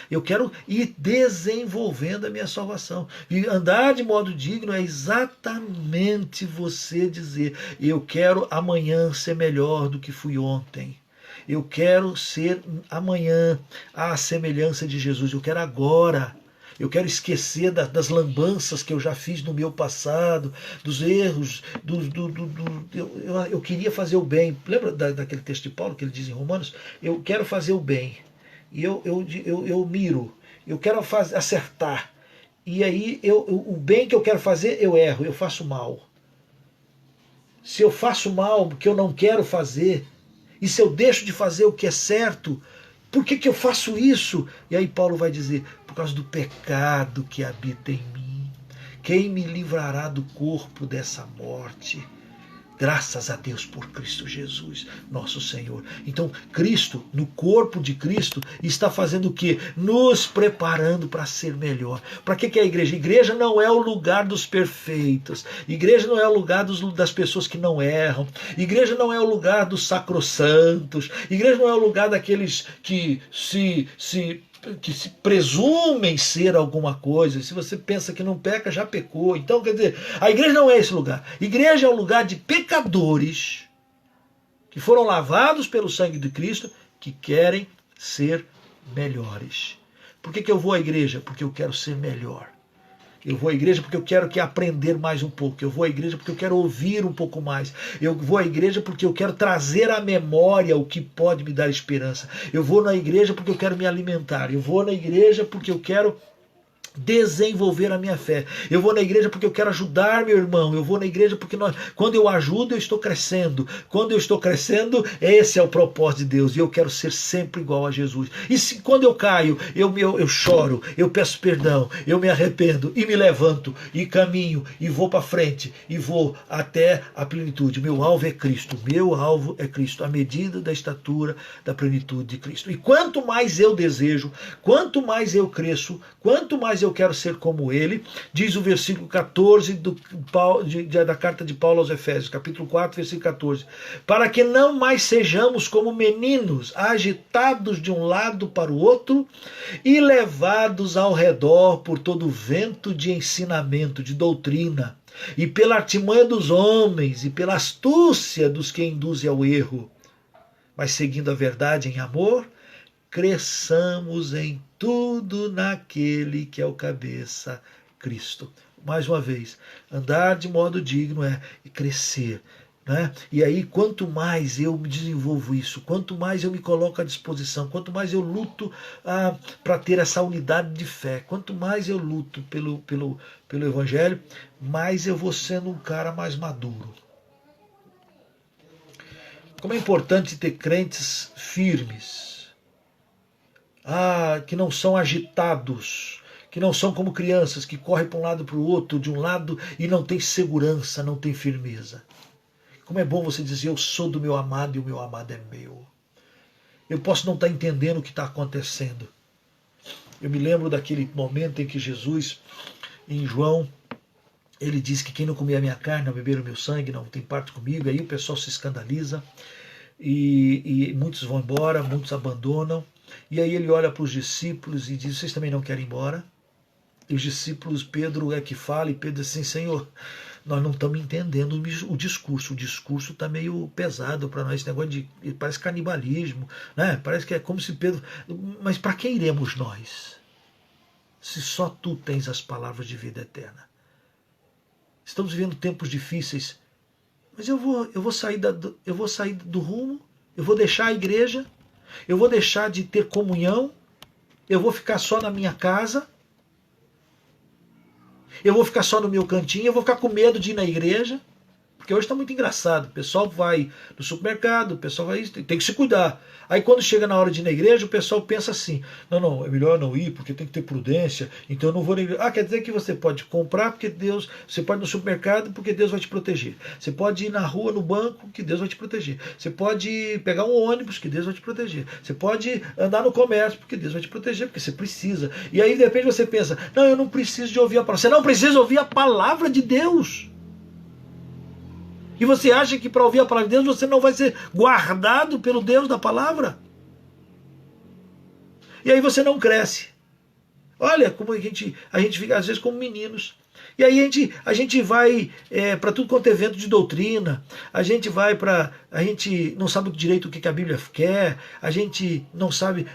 Speaker 1: Eu quero ir desenvolvendo a minha salvação. E andar de modo digno é exatamente você dizer, eu quero amanhã ser melhor do que fui ontem. Eu quero ser amanhã à semelhança de Jesus. Eu quero agora. Eu quero esquecer das lambanças que eu já fiz no meu passado, dos erros. Eu queria fazer o bem. Lembra daquele texto de Paulo que ele diz em Romanos? Eu quero fazer o bem. E eu miro. Eu quero acertar. E aí o bem que eu quero fazer, eu erro. Eu faço mal. Se eu faço mal porque eu não quero fazer, e se eu deixo de fazer o que é certo, por que eu faço isso? E aí Paulo vai dizer, por causa do pecado que habita em mim. Quem me livrará do corpo dessa morte? Graças a Deus por Cristo Jesus, nosso Senhor. Então, Cristo, no corpo de Cristo, está fazendo o quê? Nos preparando para ser melhor. Para que é a igreja? A igreja não é o lugar dos perfeitos. A igreja não é o lugar das pessoas que não erram. A igreja não é o lugar dos sacrossantos. A igreja não é o lugar daqueles que se que se presumem ser alguma coisa. Se você pensa que não peca, já pecou. Então, quer dizer, a igreja não é esse lugar. A igreja é um lugar de pecadores que foram lavados pelo sangue de Cristo, que querem ser melhores. Por que eu vou à igreja? Porque eu quero ser melhor. Eu vou à igreja porque eu quero aprender mais um pouco. Eu vou à igreja porque eu quero ouvir um pouco mais. Eu vou à igreja porque eu quero trazer à memória o que pode me dar esperança. Eu vou na igreja porque eu quero me alimentar. Eu vou na igreja porque eu quero desenvolver a minha fé. Eu vou na igreja porque eu quero ajudar meu irmão. Eu vou na igreja porque quando eu ajudo, eu estou crescendo. Quando eu estou crescendo, esse é o propósito de Deus. E eu quero ser sempre igual a Jesus. E se quando eu caio, eu choro, eu peço perdão, eu me arrependo e me levanto e caminho e vou para frente e vou até a plenitude. Meu alvo é Cristo. Meu alvo é Cristo. A medida da estatura da plenitude de Cristo. E quanto mais eu desejo, quanto mais eu cresço, quanto mais eu quero ser como ele, diz o versículo 14 da carta de Paulo aos Efésios, capítulo 4, versículo 14, para que não mais sejamos como meninos, agitados de um lado para o outro e levados ao redor por todo o vento de ensinamento, de doutrina, e pela artimanha dos homens e pela astúcia dos que induzem ao erro, mas seguindo a verdade em amor, cresçamos em tudo naquele que é o cabeça, Cristo. Mais uma vez, andar de modo digno é crescer. Né? E aí, quanto mais eu me desenvolvo isso, quanto mais eu me coloco à disposição, quanto mais eu luto para ter essa unidade de fé, quanto mais eu luto pelo Evangelho, mais eu vou sendo um cara mais maduro. Como é importante ter crentes firmes, que não são agitados, que não são como crianças que correm para um lado para o outro, de um lado, e não tem segurança, não tem firmeza. Como é bom você dizer, eu sou do meu amado e o meu amado é meu. Eu posso não estar entendendo o que está acontecendo. Eu me lembro daquele momento em que Jesus, em João, ele diz que quem não comer a minha carne, não beber o meu sangue, não tem parte comigo. Aí o pessoal se escandaliza e muitos vão embora, muitos abandonam. E aí ele olha para os discípulos e diz, vocês também não querem ir embora? E os discípulos, Pedro é que fala, e Pedro diz assim, Senhor, nós não estamos entendendo o discurso está meio pesado para nós, esse negócio de, parece canibalismo, né? Parece que é como se Pedro, mas para quem iremos nós? Se só tu tens as palavras de vida eterna. Estamos vivendo tempos difíceis, mas eu vou sair do rumo, eu vou deixar a igreja, eu vou deixar de ter comunhão, eu vou ficar só na minha casa, eu vou ficar só no meu cantinho, eu vou ficar com medo de ir na igreja, porque hoje está muito engraçado, o pessoal vai no supermercado, o pessoal vai, tem que se cuidar. Aí quando chega na hora de ir na igreja, o pessoal pensa assim, não, é melhor não ir, porque tem que ter prudência, então eu não vou na igreja. Quer dizer que você pode comprar, porque Deus, você pode ir no supermercado, porque Deus vai te proteger. Você pode ir na rua, no banco, que Deus vai te proteger. Você pode pegar um ônibus, que Deus vai te proteger. Você pode andar no comércio, porque Deus vai te proteger, porque você precisa. E aí de repente você pensa, não, eu não preciso de ouvir a palavra. Você não precisa ouvir a palavra de Deus. E você acha que para ouvir a palavra de Deus você não vai ser guardado pelo Deus da palavra? E aí você não cresce. Olha como a gente fica às vezes como meninos. E aí a gente vai para tudo quanto é evento de doutrina, a gente não sabe direito o que a Bíblia quer, a gente não sabe,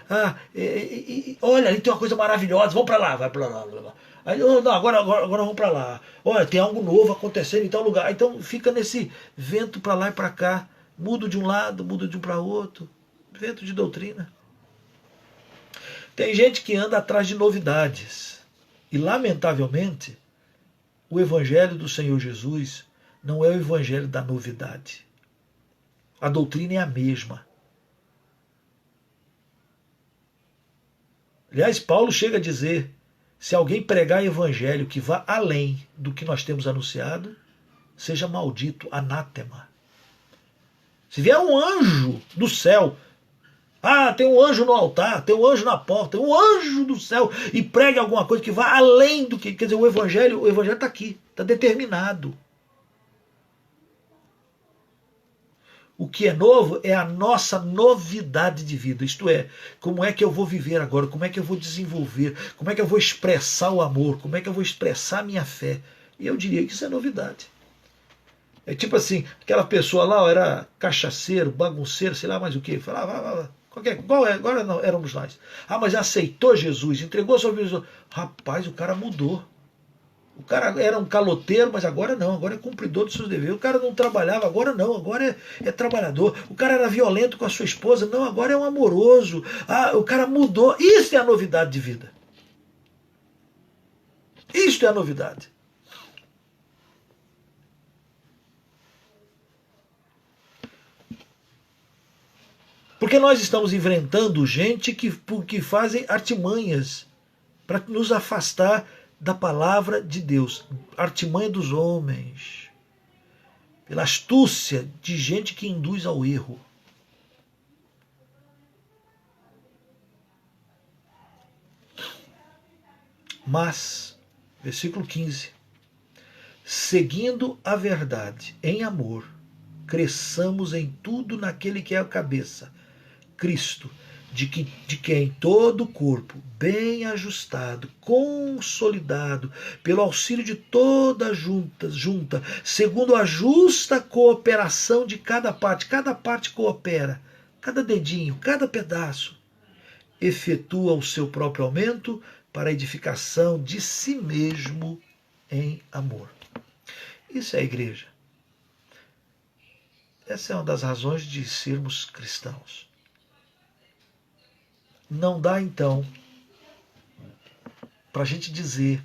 Speaker 1: olha, ali tem uma coisa maravilhosa, vamos para lá, vai para lá, Aí, não, agora vamos para lá. Olha, tem algo novo acontecendo em tal lugar. Então fica nesse vento para lá e para cá. Muda de um lado, muda de um para outro. Vento de doutrina. Tem gente que anda atrás de novidades. E lamentavelmente, o evangelho do Senhor Jesus não é o evangelho da novidade. A doutrina é a mesma. Aliás, Paulo chega a dizer, se alguém pregar evangelho que vá além do que nós temos anunciado, seja maldito, anátema. Se vier um anjo do céu, tem um anjo no altar, tem um anjo na porta, tem um anjo do céu, e pregue alguma coisa que vá além do que... Quer dizer, o evangelho está aqui, está determinado. O que é novo é a nossa novidade de vida, isto é, como é que eu vou viver agora, como é que eu vou desenvolver, como é que eu vou expressar o amor, como é que eu vou expressar a minha fé. E eu diria que isso é novidade. É tipo assim, aquela pessoa lá era cachaceiro, bagunceiro, sei lá mais o que, falava, qual é? Agora não, éramos nós. Ah, mas aceitou Jesus, entregou sua vida. Rapaz, o cara mudou. O cara era um caloteiro, mas agora não, agora é cumpridor dos seus deveres. O cara não trabalhava, agora não, agora é trabalhador. O cara era violento com a sua esposa, não, agora é um amoroso. Ah, o cara mudou. Isso é a novidade de vida. Isto é a novidade. Porque nós estamos enfrentando gente que fazem artimanhas para nos afastar da palavra de Deus. Artimanha dos homens. Pela astúcia de gente que induz ao erro. Mas, versículo 15, seguindo a verdade em amor, cresçamos em tudo naquele que é a cabeça, Cristo, de quem todo o corpo, bem ajustado, consolidado, pelo auxílio de toda junta, segundo a justa cooperação de cada parte coopera, cada dedinho, cada pedaço, efetua o seu próprio aumento para a edificação de si mesmo em amor. Isso é a igreja. Essa é uma das razões de sermos cristãos. Não dá, então, para a gente dizer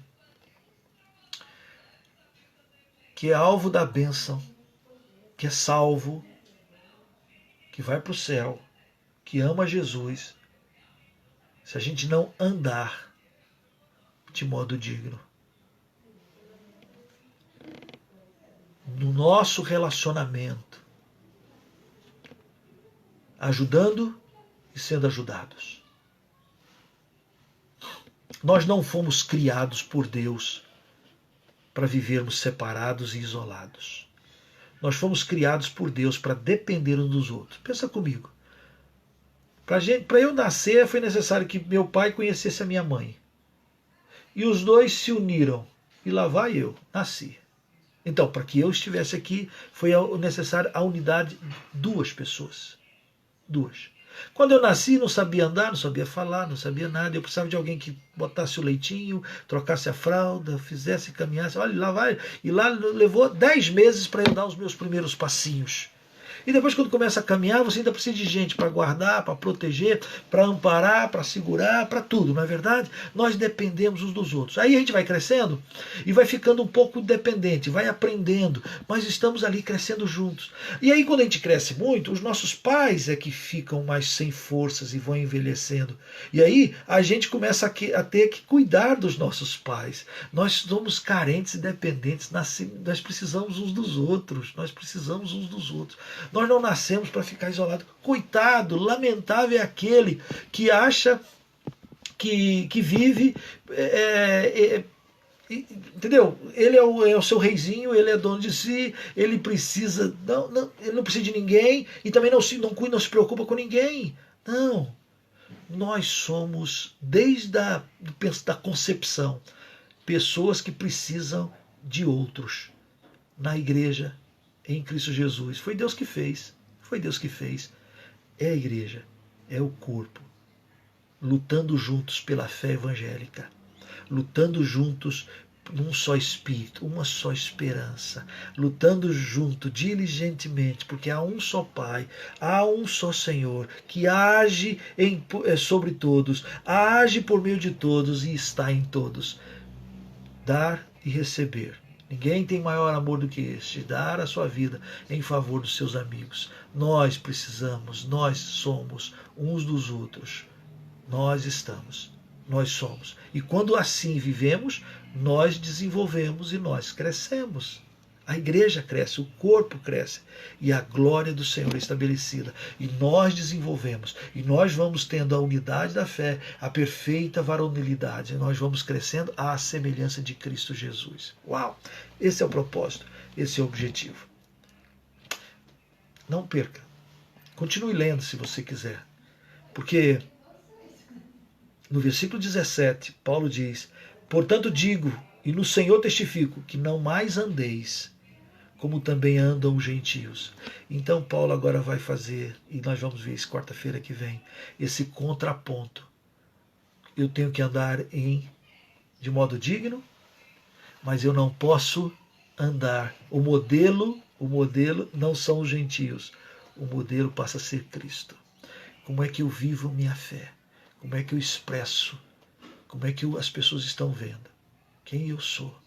Speaker 1: que é alvo da bênção, que é salvo, que vai para o céu, que ama Jesus, se a gente não andar de modo digno. No nosso relacionamento, ajudando e sendo ajudados. Nós não fomos criados por Deus para vivermos separados e isolados. Nós fomos criados por Deus para depender uns dos outros. Pensa comigo. Para eu nascer, foi necessário que meu pai conhecesse a minha mãe. E os dois se uniram. E lá vai eu, nasci. Então, para que eu estivesse aqui, foi necessário a unidade de duas pessoas. Duas. Quando eu nasci, não sabia andar, não sabia falar, não sabia nada. Eu precisava de alguém que botasse o leitinho, trocasse a fralda, fizesse, caminhasse. Olha, lá vai. E lá levou 10 meses para eu dar os meus primeiros passinhos. E depois, quando começa a caminhar, você ainda precisa de gente para guardar, para proteger, para amparar, para segurar, para tudo, não é verdade? Nós dependemos uns dos outros. Aí a gente vai crescendo e vai ficando um pouco dependente, vai aprendendo, mas estamos ali crescendo juntos. E aí, quando a gente cresce muito, os nossos pais é que ficam mais sem forças e vão envelhecendo. E aí a gente começa a ter que cuidar dos nossos pais. Nós somos carentes e dependentes, nós precisamos uns dos outros, nós precisamos uns dos outros. Nós não nascemos para ficar isolado. Coitado, lamentável é aquele que acha que vive. Entendeu? Ele é o seu reizinho, ele é dono de si, ele precisa. Ele não precisa de ninguém e também não se preocupa com ninguém. Não. Nós somos, desde a da concepção, pessoas que precisam de outros. Na igreja, em Cristo Jesus. Foi Deus que fez. Foi Deus que fez. É a igreja. É o corpo. Lutando juntos pela fé evangélica. Lutando juntos num só espírito, uma só esperança. Lutando junto, diligentemente, porque há um só Pai, há um só Senhor, que age sobre todos, age por meio de todos e está em todos. Dar e receber. Ninguém tem maior amor do que este, dar a sua vida em favor dos seus amigos. Nós precisamos, nós somos uns dos outros. Nós estamos, nós somos. E quando assim vivemos, nós desenvolvemos e nós crescemos. A igreja cresce, o corpo cresce e a glória do Senhor é estabelecida. E nós desenvolvemos, e nós vamos tendo a unidade da fé, a perfeita varonilidade. E nós vamos crescendo à semelhança de Cristo Jesus. Uau! Esse é o propósito, esse é o objetivo. Não perca. Continue lendo se você quiser. Porque no versículo 17, Paulo diz: portanto digo, e no Senhor testifico, que não mais andeis como também andam os gentios. Então Paulo agora vai fazer, e nós vamos ver isso quarta-feira que vem, esse contraponto. Eu tenho que andar de modo digno, mas eu não posso andar. O modelo não são os gentios. O modelo passa a ser Cristo. Como é que eu vivo minha fé? Como é que eu expresso? Como é que as pessoas estão vendo? Quem eu sou?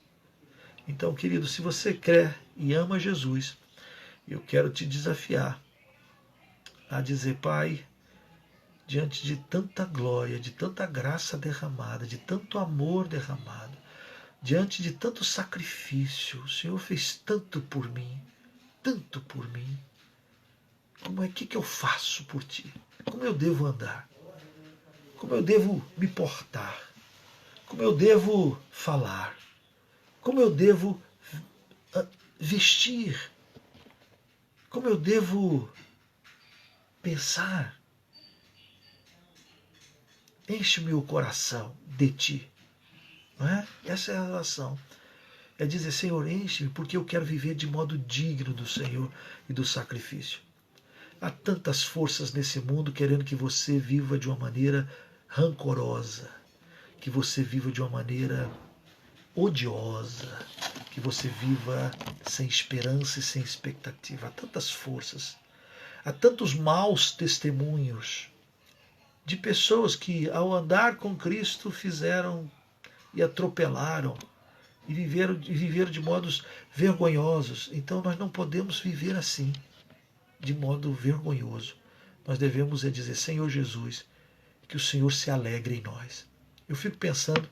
Speaker 1: Então, querido, se você crê e ama Jesus, eu quero te desafiar a dizer: Pai, diante de tanta glória, de tanta graça derramada, de tanto amor derramado, diante de tanto sacrifício, o Senhor fez tanto por mim, tanto por mim. Como é que eu faço por ti? Como eu devo andar? Como eu devo me portar? Como eu devo falar? Como eu devo vestir? Como eu devo pensar? Enche meu coração de ti. Não é? Essa é a relação. É dizer: Senhor, enche-me, porque eu quero viver de modo digno do Senhor e do sacrifício. Há tantas forças nesse mundo querendo que você viva de uma maneira rancorosa, que você viva de uma maneira odiosa, que você viva sem esperança e sem expectativa. Há tantas forças, há tantos maus testemunhos de pessoas que, ao andar com Cristo, fizeram e atropelaram e viveram de modos vergonhosos. Então nós não podemos viver assim, de modo vergonhoso. Nós devemos dizer: Senhor Jesus, que o Senhor se alegre em nós. Eu fico pensando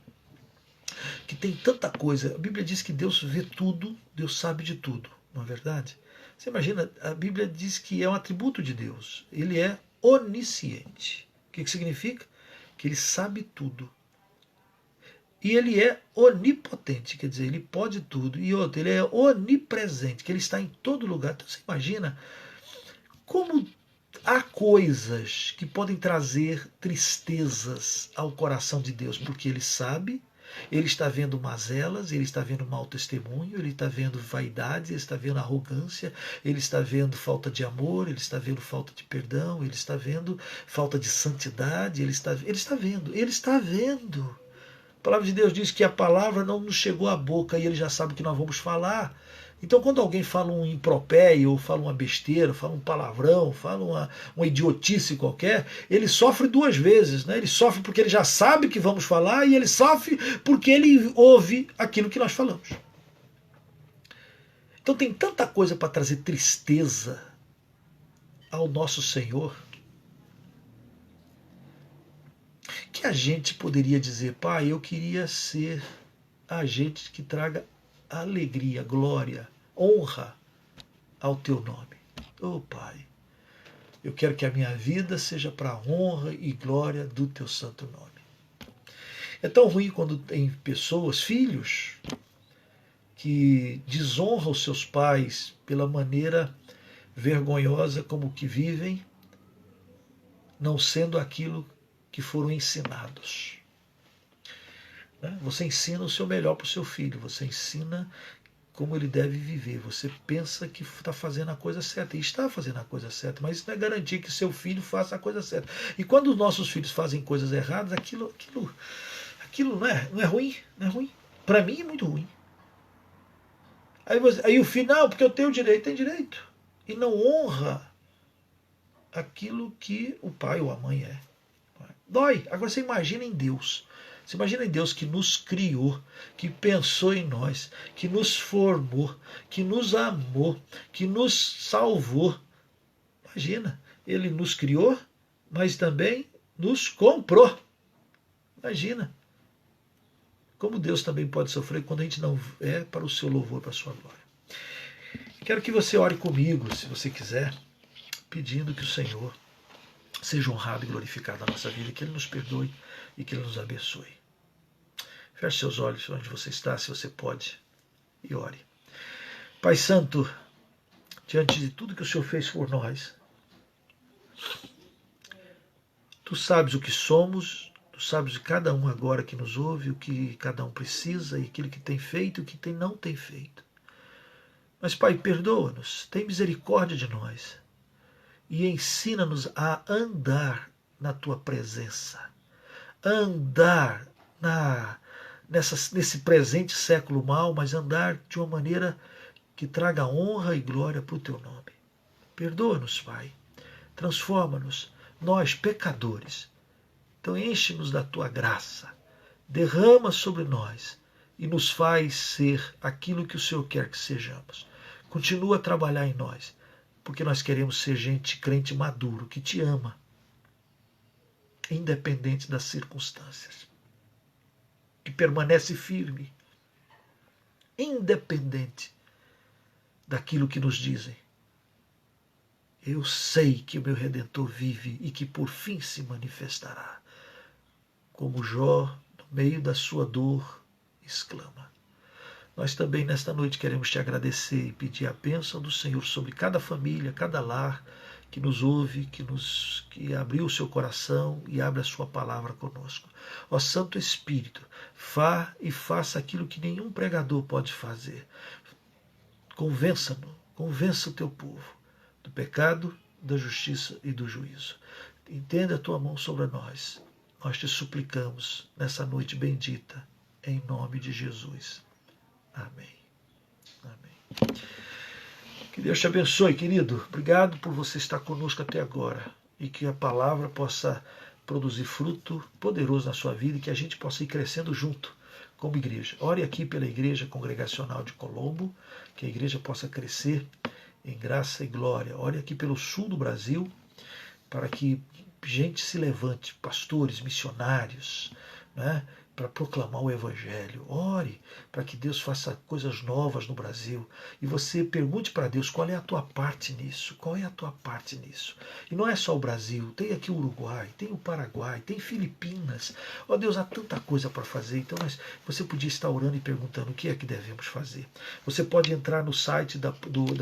Speaker 1: que tem tanta coisa. A Bíblia diz que Deus vê tudo, Deus sabe de tudo, não é verdade? Você imagina, a Bíblia diz que é um atributo de Deus. Ele é onisciente. O que significa? Que ele sabe tudo. E ele é onipotente, quer dizer, ele pode tudo. E outro, ele é onipresente, que ele está em todo lugar. Então você imagina como há coisas que podem trazer tristezas ao coração de Deus, porque ele sabe, ele está vendo mazelas, ele está vendo mau testemunho, ele está vendo vaidade, ele está vendo arrogância, ele está vendo falta de amor, ele está vendo falta de perdão, ele está vendo falta de santidade, ele está vendo. A palavra de Deus diz que a palavra não nos chegou à boca e ele já sabe o que nós vamos falar. Então, quando alguém fala um impropério, ou fala uma besteira, fala um palavrão, fala uma idiotice qualquer, ele sofre duas vezes. Né? Ele sofre porque ele já sabe o que vamos falar e ele sofre porque ele ouve aquilo que nós falamos. Então, tem tanta coisa para trazer tristeza ao nosso Senhor, que a gente poderia dizer: Pai, eu queria ser agente que traga alegria, glória, honra ao teu nome. Oh Pai, eu quero que a minha vida seja para a honra e glória do teu santo nome. É tão ruim quando tem pessoas, filhos, que desonram os seus pais pela maneira vergonhosa como que vivem, não sendo aquilo que foram ensinados. Você ensina o seu melhor para o seu filho, você ensina como ele deve viver. Você pensa que está fazendo a coisa certa, e está fazendo a coisa certa, mas isso não é garantir que seu filho faça a coisa certa. E quando os nossos filhos fazem coisas erradas, aquilo não é ruim, não é ruim. Para mim é muito ruim. Aí o filho: não, porque eu tenho direito, tem direito. E não honra aquilo que o pai ou a mãe é. Dói. Agora você imagina em Deus. Você imagina em Deus que nos criou, que pensou em nós, que nos formou, que nos amou, que nos salvou. Imagina, ele nos criou, mas também nos comprou. Imagina como Deus também pode sofrer quando a gente não é para o seu louvor, para a sua glória. Quero que você ore comigo, se você quiser, pedindo que o Senhor seja honrado e glorificado na nossa vida, que Ele nos perdoe e que Ele nos abençoe. Feche seus olhos onde você está, se você pode, e ore. Pai Santo, diante de tudo que o Senhor fez por nós. Tu sabes o que somos, tu sabes de cada um agora que nos ouve, o que cada um precisa e aquilo que tem feito e o que não tem feito. Mas, Pai, perdoa-nos, tem misericórdia de nós e ensina-nos a andar na Tua presença, a andar nesse presente século mal, mas andar de uma maneira que traga honra e glória para o Teu nome. Perdoa-nos, Pai, transforma-nos, nós, pecadores. Então enche-nos da Tua graça, derrama sobre nós e nos faz ser aquilo que o Senhor quer que sejamos. Continua a trabalhar em nós, porque nós queremos ser gente crente maduro, que Te ama, independente das circunstâncias, que permanece firme, independente daquilo que nos dizem. Eu sei que o meu Redentor vive e que por fim se manifestará. Como Jó, no meio da sua dor, exclama. Nós também nesta noite queremos Te agradecer e pedir a bênção do Senhor sobre cada família, cada lar que nos ouve, que abriu o seu coração e abre a sua palavra conosco. Ó Santo Espírito, faça aquilo que nenhum pregador pode fazer. Convença o Teu povo do pecado, da justiça e do juízo. Entenda a Tua mão sobre nós. Nós Te suplicamos nessa noite bendita, em nome de Jesus. Amém. Amém. Que Deus te abençoe, querido. Obrigado por você estar conosco até agora e que a palavra possa produzir fruto poderoso na sua vida e que a gente possa ir crescendo junto como igreja. Ore aqui pela Igreja Congregacional de Colombo, que a igreja possa crescer em graça e glória. Ore aqui pelo sul do Brasil, para que gente se levante, pastores, missionários, né, para proclamar o Evangelho. Ore para que Deus faça coisas novas no Brasil. E você pergunte para Deus qual é a tua parte nisso. Qual é a tua parte nisso? E não é só o Brasil. Tem aqui o Uruguai, tem o Paraguai, tem Filipinas. Ó Deus, há tanta coisa para fazer. Então você podia estar orando e perguntando o que é que devemos fazer. Você pode entrar no site da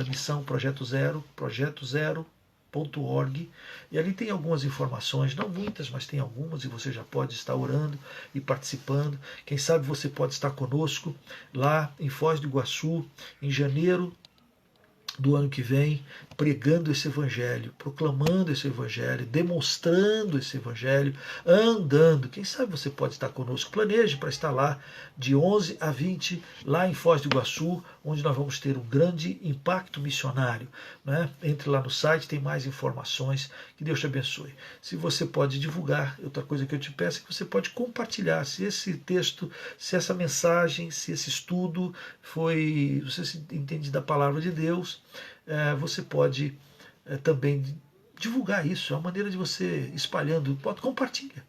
Speaker 1: missão Projeto Zero, projeto0.org, e ali tem algumas informações, não muitas, mas tem algumas, e você já pode estar orando e participando. Quem sabe você pode estar conosco lá em Foz do Iguaçu, em janeiro do ano que vem, pregando esse Evangelho, proclamando esse Evangelho, demonstrando esse Evangelho, andando. Quem sabe você pode estar conosco. Planeje para estar lá de 11 a 20, lá em Foz do Iguaçu, onde nós vamos ter um grande impacto missionário. Né? Entre lá no site, tem mais informações. Que Deus te abençoe. Se você pode divulgar, outra coisa que eu te peço é que você pode compartilhar. Se esse texto, se essa mensagem, se esse estudo você se entende da palavra de Deus, você pode também divulgar isso. É uma maneira de você espalhando. Compartilha.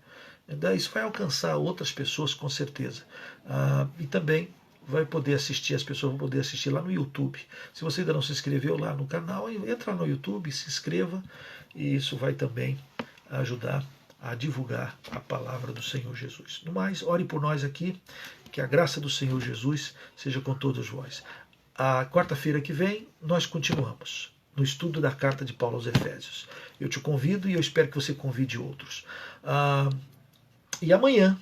Speaker 1: Isso vai alcançar outras pessoas com certeza. E também vai poder assistir, as pessoas vão poder assistir lá no YouTube. Se você ainda não se inscreveu lá no canal, entra no YouTube, se inscreva, e isso vai também ajudar a divulgar a palavra do Senhor Jesus. No mais, ore por nós aqui, que a graça do Senhor Jesus seja com todos vós. A quarta-feira que vem, nós continuamos no estudo da carta de Paulo aos Efésios. Eu te convido e eu espero que você convide outros. E amanhã,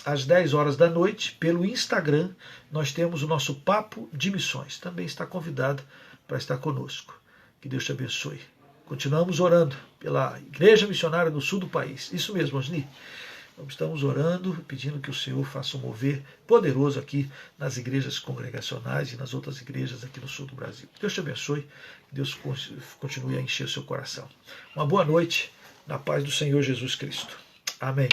Speaker 1: às 10 horas da noite, pelo Instagram, nós temos o nosso Papo de Missões. Também está convidado para estar conosco. Que Deus te abençoe. Continuamos orando pela Igreja Missionária no sul do país. Isso mesmo, Osni. Estamos orando, pedindo que o Senhor faça um mover poderoso aqui nas igrejas congregacionais e nas outras igrejas aqui no sul do Brasil. Deus te abençoe, que Deus continue a encher o seu coração. Uma boa noite, na paz do Senhor Jesus Cristo. Amém.